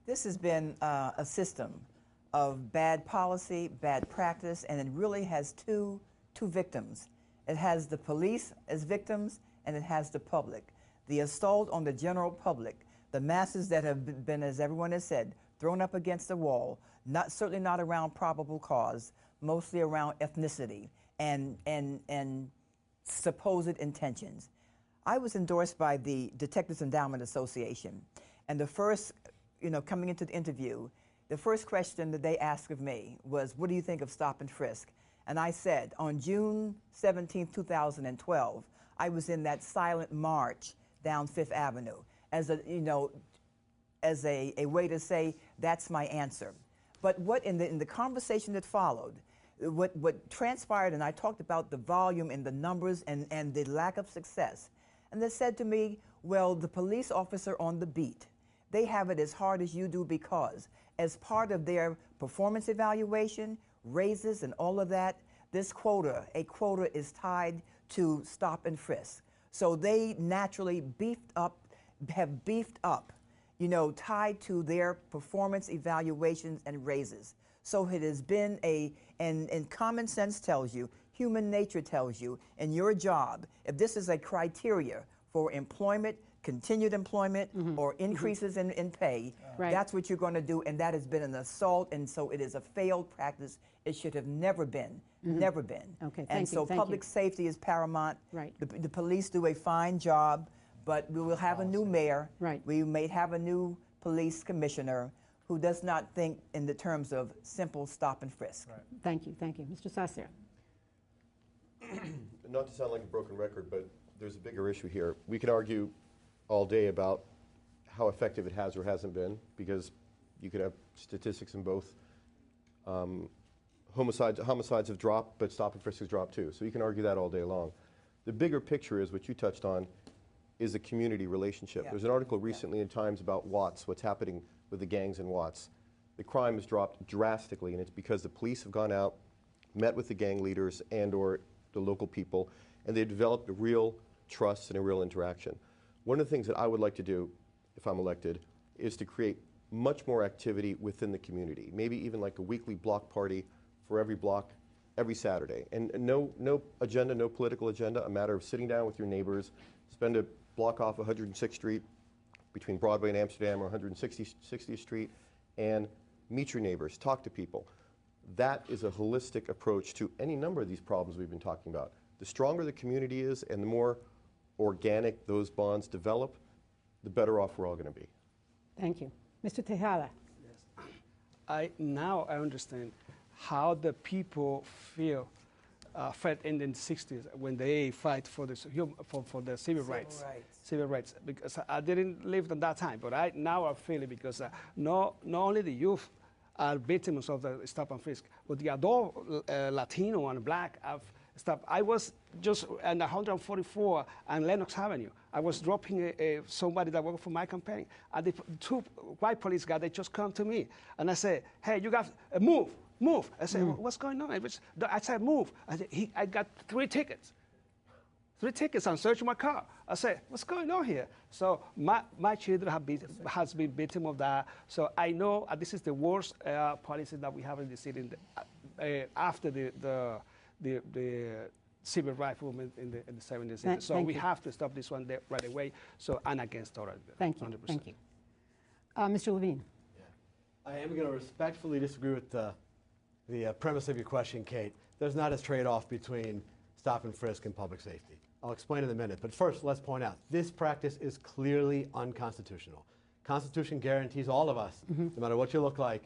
This has been a system of bad policy, bad practice, and it really has two victims. It has the police as victims, and it has the public. The assault on the general public, the masses that have been, as everyone has said, thrown up against the wall, certainly not around probable cause, mostly around ethnicity and supposed intentions. I was endorsed by the Detectives Endowment Association, and the first, coming into the interview, the first question that they asked of me was, "What do you think of stop and frisk?" And I said, on June 17, 2012, I was in that silent march down Fifth Avenue as a way to say that's my answer. But what in the conversation that followed, what transpired, and I talked about the volume and the numbers and the lack of success, and they said to me, well, the police officer on the beat they have it as hard as you do because as part of their performance evaluation, raises and all of that, this quota, a quota is tied to stop and frisk. So they naturally have beefed up, you know, tied to their performance evaluations and raises. So it has been and common sense tells you, human nature tells you, in your job, if this is a criteria for employment, continued employment, or increases in pay, Right. that's what you're going to do, and that has been an assault, and so it is a failed practice. It should have never been, never been. Okay, and thank you, so thank public you. safety is paramount. Right. The police do a fine job, but we will have a new mayor. Right. We may have a new police commissioner who does not think in the terms of simple stop and frisk. Thank you, thank you. Mr. Saucier. Not to sound like a broken record, but there's a bigger issue here. We can argue all day about how effective it has or hasn't been, because you could have statistics in both. Homicides have dropped, but stop and frisk has dropped too. So you can argue that all day long. The bigger picture is what you touched on, is a community relationship. Yeah. There's an article recently in Times about Watts, what's happening with the gangs in Watts. The crime has dropped drastically, and it's because the police have gone out, met with the gang leaders and or the local people, and they've developed a real trust and a real interaction. One of the things that I would like to do, if I'm elected, is to create much more activity within the community, maybe even like a weekly block party for every block, every Saturday. And no agenda, no political agenda, a matter of sitting down with your neighbors, spend a block off 106th Street between Broadway and Amsterdam, or 160th Street, and meet your neighbors, talk to people. That is a holistic approach to any number of these problems we've been talking about. The stronger the community is and the more organic those bonds develop, the better off we're all going to be. Thank you. Mr. Tejada. Now I understand how the people felt in the 60s when they fight for the civil rights. Civil rights, because I didn't live in that time, but now I feel it, because not only the youth are victims of the stop and frisk, but the adult Latino and black have stopped. I was just on 144 and Lenox Avenue. I was dropping somebody that worked for my campaign, and the two white police guys, they just come to me, and I said, hey, you got move. I said, what's going on? I said, move. I got 3 tickets. 3 tickets and searched my car. I said, what's going on here? So my children has been victim of that. So I know this is the worst policy that we have in the city after the civil rights movement in the 70s. So we have to stop this one right away. So I'm against all of that. Thank you. 100%. Thank you. Mr. Levine. I am going to respectfully disagree with the premise of your question, Kate. There's not a trade-off between stop and frisk and public safety. I'll explain in a minute. But first, let's point out, this practice is clearly unconstitutional. Constitution guarantees all of us, no matter what you look like,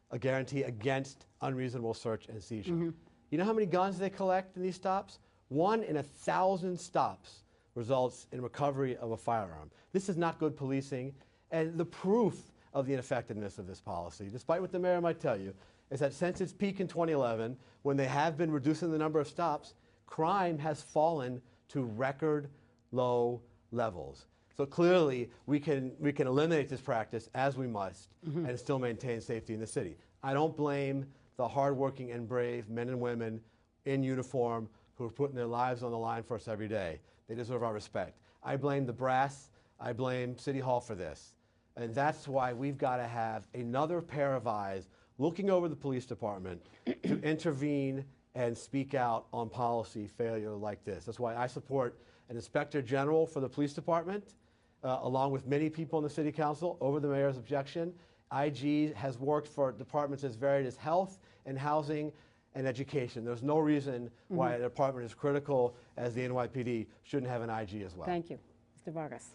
a guarantee against unreasonable search and seizure. You know how many guns they collect in these stops? 1 in 1,000 stops results in recovery of a firearm. This is not good policing, and the proof of the ineffectiveness of this policy, despite what the mayor might tell you, is that since its peak in 2011, when they have been reducing the number of stops, crime has fallen to record low levels. So clearly, we can eliminate this practice, as we must, and still maintain safety in the city. I don't blame the hardworking and brave men and women in uniform who are putting their lives on the line for us every day. They deserve our respect. I blame the brass. I blame City Hall for this. And that's why we've got to have another pair of eyes looking over the police department to intervene and speak out on policy failure like this. That's why I support an inspector general for the police department, along with many people in the city council, over the mayor's objection. IG has worked for departments as varied as health and housing and education. There's no reason why a department as critical as the NYPD shouldn't have an IG as well. Thank you. Mr. Vargas.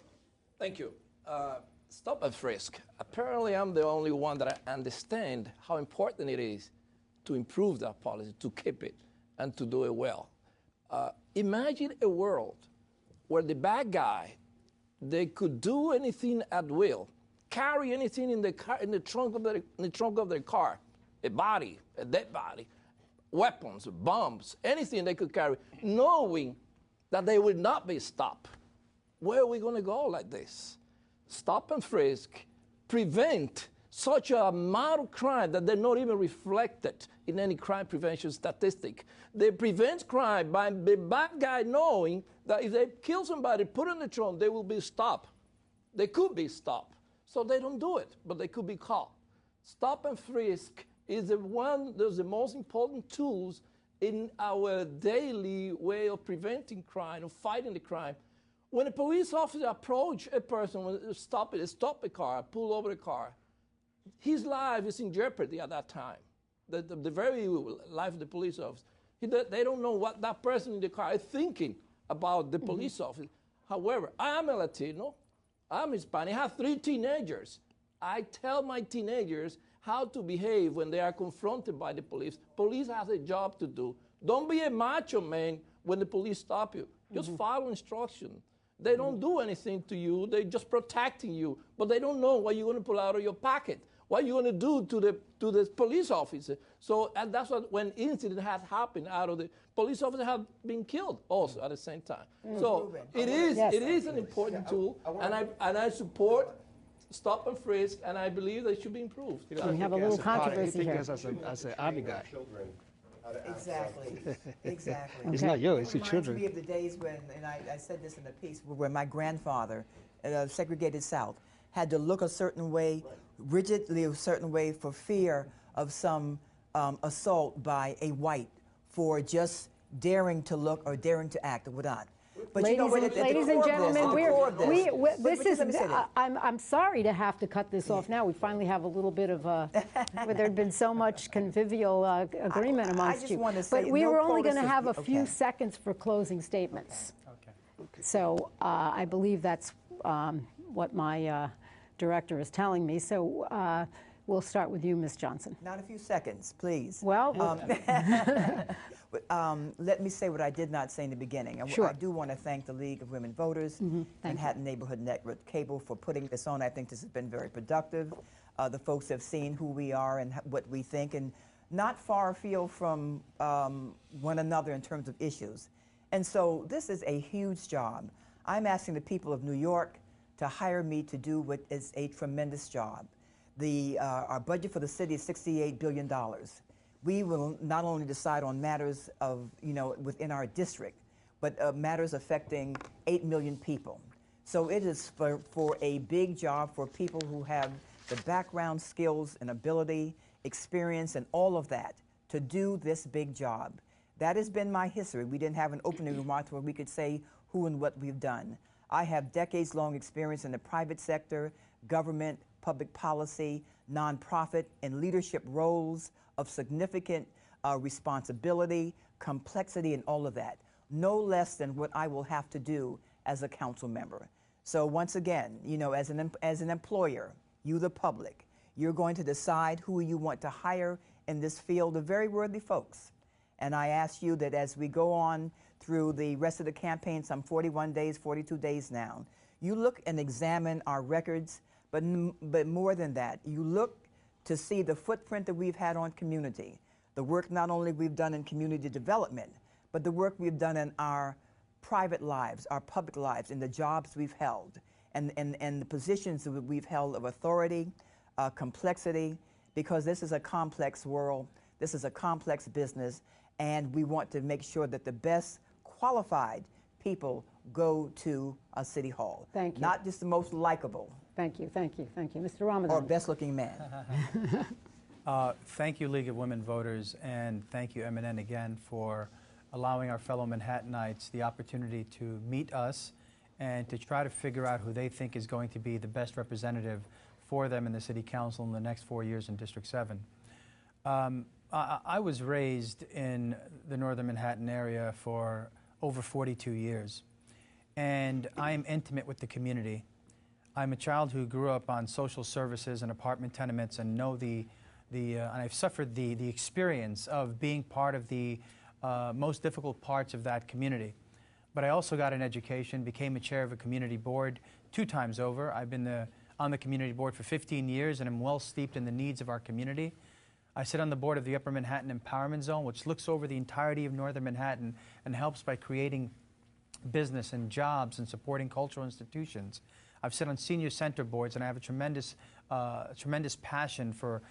Thank you. Stop and frisk. Apparently, I'm the only one that I understand how important it is to improve that policy, to keep it, and to do it well. Imagine a world where the bad guy, they could do anything at will, carry anything in the car, in the trunk of their car, a body, a dead body, weapons, bombs, anything they could carry, knowing that they would not be stopped. Where are we going to go like this? Stop and frisk prevent such a amount of crime that they're not even reflected in any crime prevention statistic. They prevent crime by the bad guy knowing that if they kill somebody, put in the trunk, they will be stopped. They could be stopped. So they don't do it, but they could be caught. Stop and frisk is one of the most important tools in our daily way of preventing crime, of fighting the crime. When a police officer approaches a person, stop a car, pull over a car, his life is in jeopardy at that time. The very life of the police officer. They don't know what that person in the car is thinking about the police officer. However, I am a Latino, I'm Hispanic, I have 3 teenagers. I tell my teenagers how to behave when they are confronted by the police. Police has a job to do. Don't be a macho man when the police stop you. Just follow instructions. They don't do anything to you. They're just protecting you. But they don't know what you're going to pull out of your pocket, what you're going to do to the police officer. So and that's what when incident has happened out of the police officer have been killed also at the same time. So it is an important tool, and I support stop and frisk, and I believe they should be improved. We have a little controversy here. As an army guy. Exactly. Exactly. It's not you, it's your Reminds children. me of the days when, and I said this in the piece, where my grandfather, segregated South, had to look a certain way, rigidly a certain way, for fear of some assault by a white for just daring to look or daring to act or whatnot. But Ladies, you know what, ladies and gentlemen, I'm I'm sorry to have to cut this off now. We finally have a little bit of a, where there'd been so much convivial agreement amongst just you. want to say But we no were only going to quotas have a is- few okay. seconds for closing statements. Okay. So I believe that's what my director is telling me. So we'll start with you, Ms. Johnson. Not a few seconds, please. Well, But, let me say what I did not say in the beginning. Sure. I do want to thank the League of Women Voters, Manhattan Neighborhood Network Cable, for putting this on. I think this has been very productive. The folks have seen who we are and what we think, and not far afield from one another in terms of issues. And so this is a huge job. I'm asking the people of New York to hire me to do what is a tremendous job. Our budget for the city is $68 billion. We will not only decide on matters of, within our district, but matters affecting 8 million people. So it is for a big job for people who have the background, skills, and ability, experience, and all of that to do this big job. That has been my history. We didn't have an opening remarks where we could say who and what we've done. I have decades-long experience in the private sector, government, public policy, nonprofit, and leadership roles of significant responsibility, complexity, and all of that. No less than what I will have to do as a council member. So once again, as an employer, you the public, you're going to decide who you want to hire in this field of very worthy folks. And I ask you that as we go on through the rest of the campaign, some 41 days, 42 days now, you look and examine our records, but more than that, you look to see the footprint that we've had on community, the work not only we've done in community development, but the work we've done in our private lives, our public lives, in the jobs we've held, and the positions that we've held of authority, complexity, because this is a complex world, this is a complex business, and we want to make sure that the best qualified people go to a city hall. Thank you. Not just the most likable. Thank you, thank you, thank you. Mr. Ramadan. Or best-looking man. Thank you, League of Women Voters, and thank you, MNN, again, for allowing our fellow Manhattanites the opportunity to meet us and to try to figure out who they think is going to be the best representative for them in the City Council in the next 4 years in District 7. I was raised in the Northern Manhattan area for over 42 years, and I am intimate with the community. I'm a child who grew up on social services and apartment tenements and know and I've suffered the experience of being part of the most difficult parts of that community. But I also got an education, became a chair of a community board 2 times over. I've been on the community board for 15 years and am well steeped in the needs of our community. I sit on the board of the Upper Manhattan Empowerment Zone, which looks over the entirety of Northern Manhattan and helps by creating business and jobs and supporting cultural institutions. I've sat on senior center boards, and I have a tremendous tremendous passion for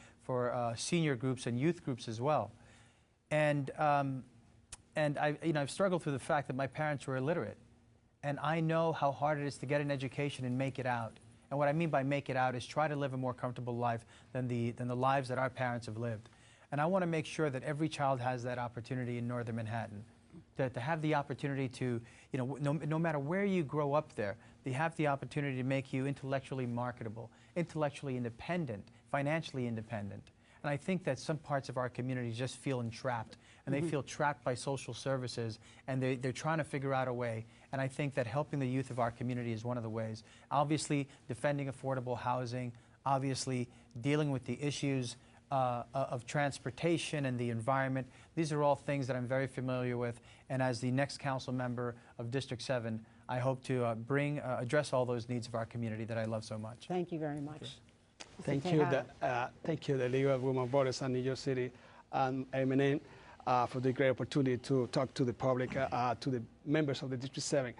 senior groups and youth groups as well. And I've struggled through the fact that my parents were illiterate. And I know how hard it is to get an education and make it out. And what I mean by make it out is try to live a more comfortable life than the lives that our parents have lived. And I want to make sure that every child has that opportunity in Northern Manhattan, to have the opportunity to, no matter where you grow up there, they have the opportunity to make you intellectually marketable, intellectually independent, financially independent. And I think that some parts of our community just feel entrapped, and they feel trapped by social services, and they're trying to figure out a way. And I think that helping the youth of our community is one of the ways. Obviously, defending affordable housing, obviously dealing with the issues of transportation and the environment. These are all things that I'm very familiar with. And as the next council member of District 7, I hope to address all those needs of our community that I love so much. Thank you very much. Thank you, the League of Women Voters in New York City and MNN for the great opportunity to talk to the public, to the members of the District 7.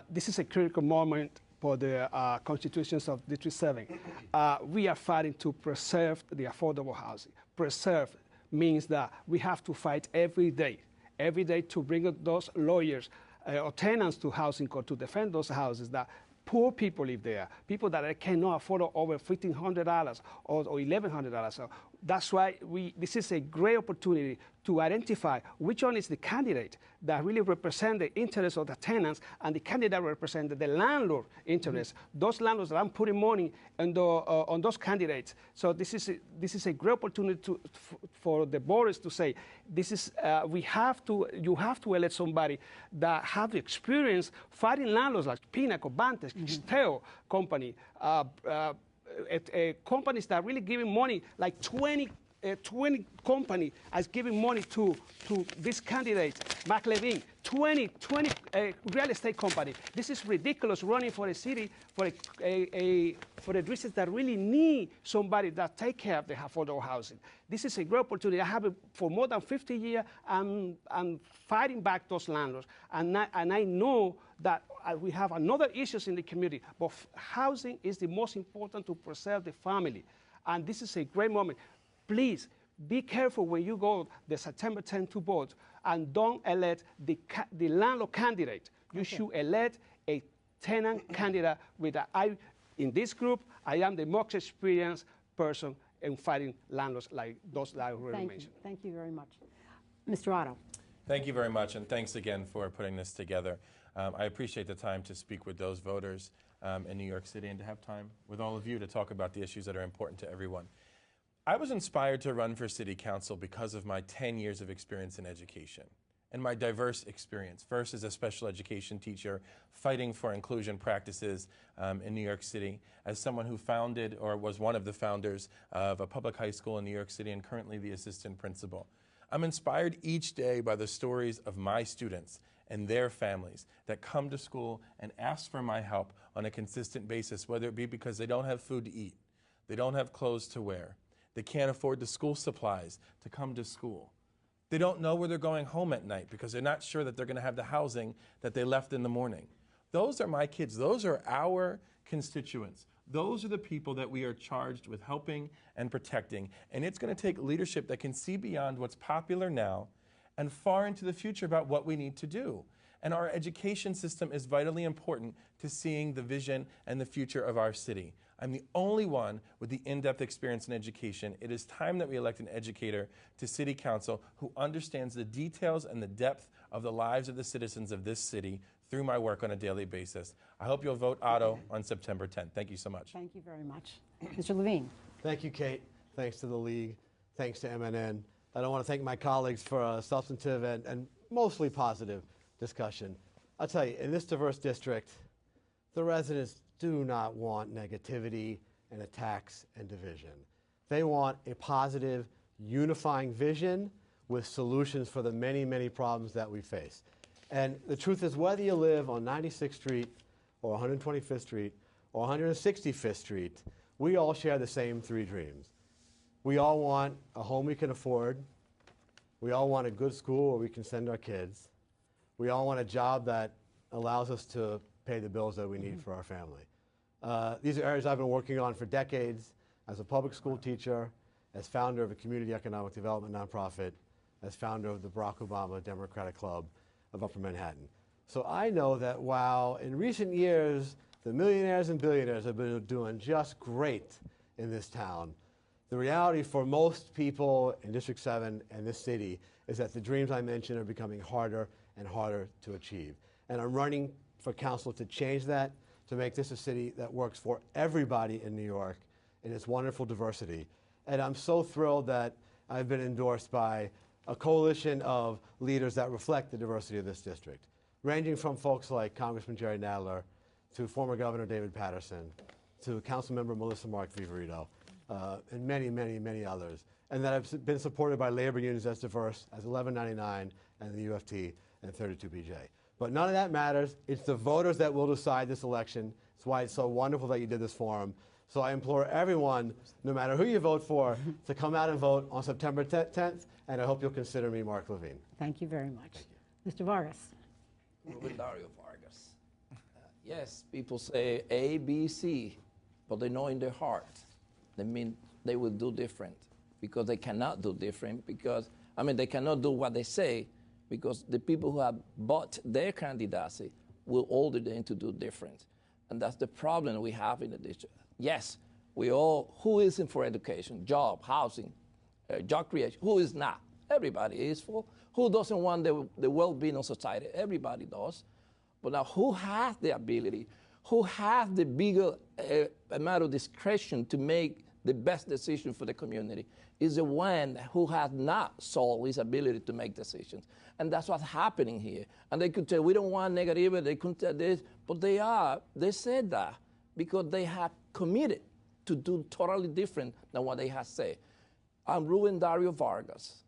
This is a critical moment for the constitutions of District 7. We are fighting to preserve the affordable housing. Preserve means that we have to fight every day to bring those lawyers or tenants to housing court to defend those houses that poor people live there, people that cannot afford over $1,500 or $1,100. So that's why this is a great opportunity to identify which one is the candidate that really represent the interests of the tenants and the candidate that represent the landlord interests. Those landlords that I'm putting money on those candidates. So this is a great opportunity for the voters to say, this is you have to elect somebody that have the experience fighting landlords like Pinnacle, Vantage, Steo company. Companies that are really giving money, like 20 company is giving money to this candidate, McLevin, 20 real estate company. This is ridiculous running for a city, for the districts that really need somebody that take care of the affordable housing. This is a great opportunity. I have it for more than 50 years. I'm fighting back those landlords. And I know that we have another issues in the community, but housing is the most important to preserve the family. And this is a great moment. Please be careful when you go the September 10 to vote, and don't elect the landlord candidate. You should elect a tenant candidate with in this group, I am the most experienced person in fighting landlords like those that I already mentioned. Thank you very much. Mr. Otto. Thank you very much, and thanks again for putting this together. I appreciate the time to speak with those voters in New York City and to have time with all of you to talk about the issues that are important to everyone. I was inspired to run for city council because of my 10 years of experience in education and my diverse experience. First as a special education teacher fighting for inclusion practices in New York City, as someone who founded or was one of the founders of a public high school in New York City and currently the assistant principal. I'm inspired each day by the stories of my students and their families that come to school and ask for my help on a consistent basis, whether it be because they don't have food to eat, they don't have clothes to wear, they can't afford the school supplies to come to school. They don't know where they're going home at night because they're not sure that they're going to have the housing that they left in the morning. Those are my kids. Those are our constituents. Those are the people that we are charged with helping and protecting. And it's going to take leadership that can see beyond what's popular now and far into the future about what we need to do. And our education system is vitally important to seeing the vision and the future of our city. I'm the only one with the in-depth experience in education. It is time that we elect an educator to city council who understands the details and the depth of the lives of the citizens of this city through my work on a daily basis. I hope you'll vote Otto on September 10th. Thank you so much. Thank you very much. Mr. Levine. Thank you, Kate. Thanks to the League. Thanks to MNN. I want to thank my colleagues for a substantive and mostly positive discussion. I'll tell you, in this diverse district, the residents do not want negativity and attacks and division. They want a positive, unifying vision with solutions for the many, many problems that we face. And the truth is, whether you live on 96th Street or 125th Street or 165th Street, we all share the same three dreams. We all want a home we can afford. We all want a good school where we can send our kids. We all want a job that allows us to pay the bills that we need for our family. These are areas I've been working on for decades. as a public school teacher, as founder of a community economic development nonprofit, as founder of the Barack Obama Democratic Club of Upper Manhattan. So I know that while in recent years the millionaires and billionaires have been doing just great in this town, the reality for most people in District 7 and this city is that the dreams I mentioned are becoming harder and harder to achieve. And I'm running for council to change that, to make this a city that works for everybody in New York in its wonderful diversity. And I'm so thrilled that I've been endorsed by a coalition of leaders that reflect the diversity of this district, ranging from folks like Congressman Jerry Nadler to former Governor David Patterson to Councilmember Melissa Mark Viverito, and many, many, many others. And that have been supported by labor unions as diverse as 1199 and the UFT and 32BJ. But none of that matters. It's the voters that will decide this election. That's why it's so wonderful that you did this forum. So I implore everyone, no matter who you vote for, to come out and vote on September 10th, and I hope you'll consider me Mark Levine. Thank you very much. Mr. Vargas. Ruben Dario Vargas. Yes, people say A, B, C, but they know in their heart they mean they will do different, because they cannot do different, because, they cannot do what they say, because the people who have bought their candidacy will order them to do different. And that's the problem we have in the district. Yes, who isn't for education, job, housing, job creation? Who is not? Everybody is for. Who doesn't want the well-being of society? Everybody does. But now who has the ability, who has the bigger amount of discretion to make the best decision for the community is the one who has not solved his ability to make decisions. And that's what's happening here. And they could say, we don't want negativity, they couldn't say this, but they said that because they have committed to do totally different than what they have said. I'm Ruben Dario Vargas.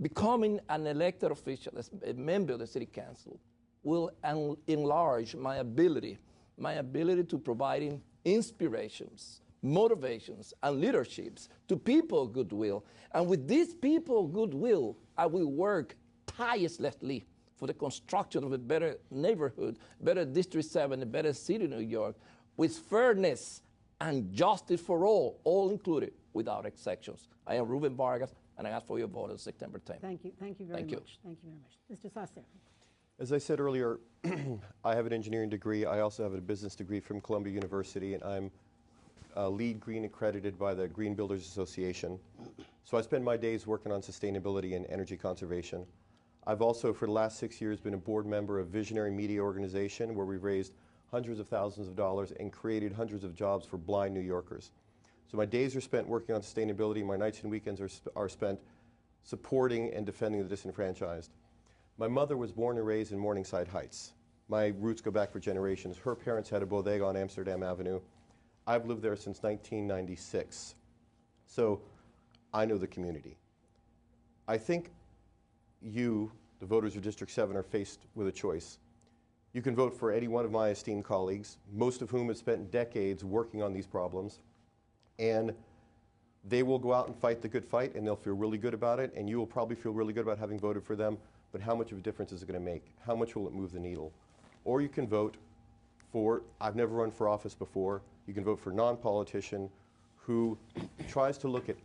Becoming an elected official, a member of the city council, will enlarge my ability to provide inspirations, motivations, and leaderships to people of goodwill. And with these people of goodwill, I will work tirelessly for the construction of a better neighborhood, better District 7, a better city of New York, with fairness and justice for all included, without exceptions. I am Ruben Vargas, and I ask for your vote on September 10th. Thank you. Thank you very Thank much. you. Thank you very much. Mr. Sosser. As I said earlier, I have an engineering degree. I also have a business degree from Columbia University, and I'm LEED Green accredited by the Green Builders Association. So I spend my days working on sustainability and energy conservation. I've also, for the last 6 years, been a board member of Visionary Media Organization, where we've raised hundreds of thousands of dollars and created hundreds of jobs for blind New Yorkers. So my days are spent working on sustainability. My nights and weekends are spent supporting and defending the disenfranchised. My mother was born and raised in Morningside Heights. My roots go back for generations. Her parents had a bodega on Amsterdam Avenue. I've lived there since 1996. So I know the community. I think you, the voters of District 7, are faced with a choice. You can vote for any one of my esteemed colleagues, most of whom have spent decades working on these problems, and they will go out and fight the good fight, and they'll feel really good about it, and you will probably feel really good about having voted for them, but how much of a difference is it going to make? How much will it move the needle? Or you can vote for, I've never run for office before, you can vote for a non-politician who tries to look at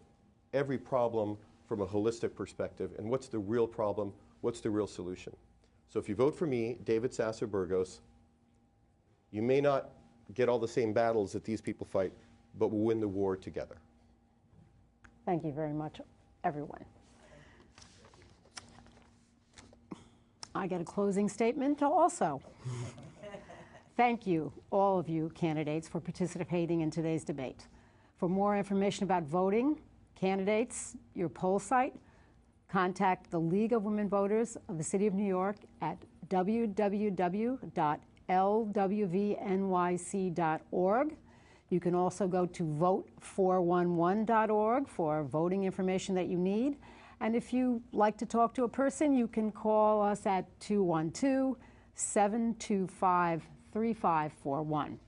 every problem from a holistic perspective, and what's the real problem, what's the real solution. So if you vote for me, David Sasser Burgos, you may not get all the same battles that these people fight, but we'll win the war together. Thank you very much, everyone. I get a closing statement also. Thank you, all of you candidates, for participating in today's debate. For more information about voting, candidates, your poll site, contact the League of Women Voters of the City of New York at www.lwvnyc.org. You can also go to vote411.org for voting information that you need. And if you like to talk to a person, you can call us at 212-725-3541.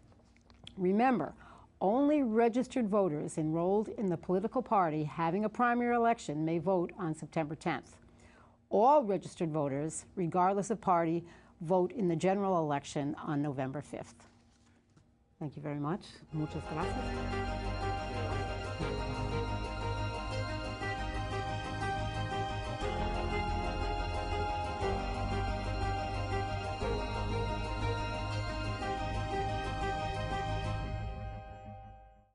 Remember, only registered voters enrolled in the political party having a primary election may vote on September 10th. All registered voters, regardless of party, vote in the general election on November 5th. Thank you very much. Muchas gracias.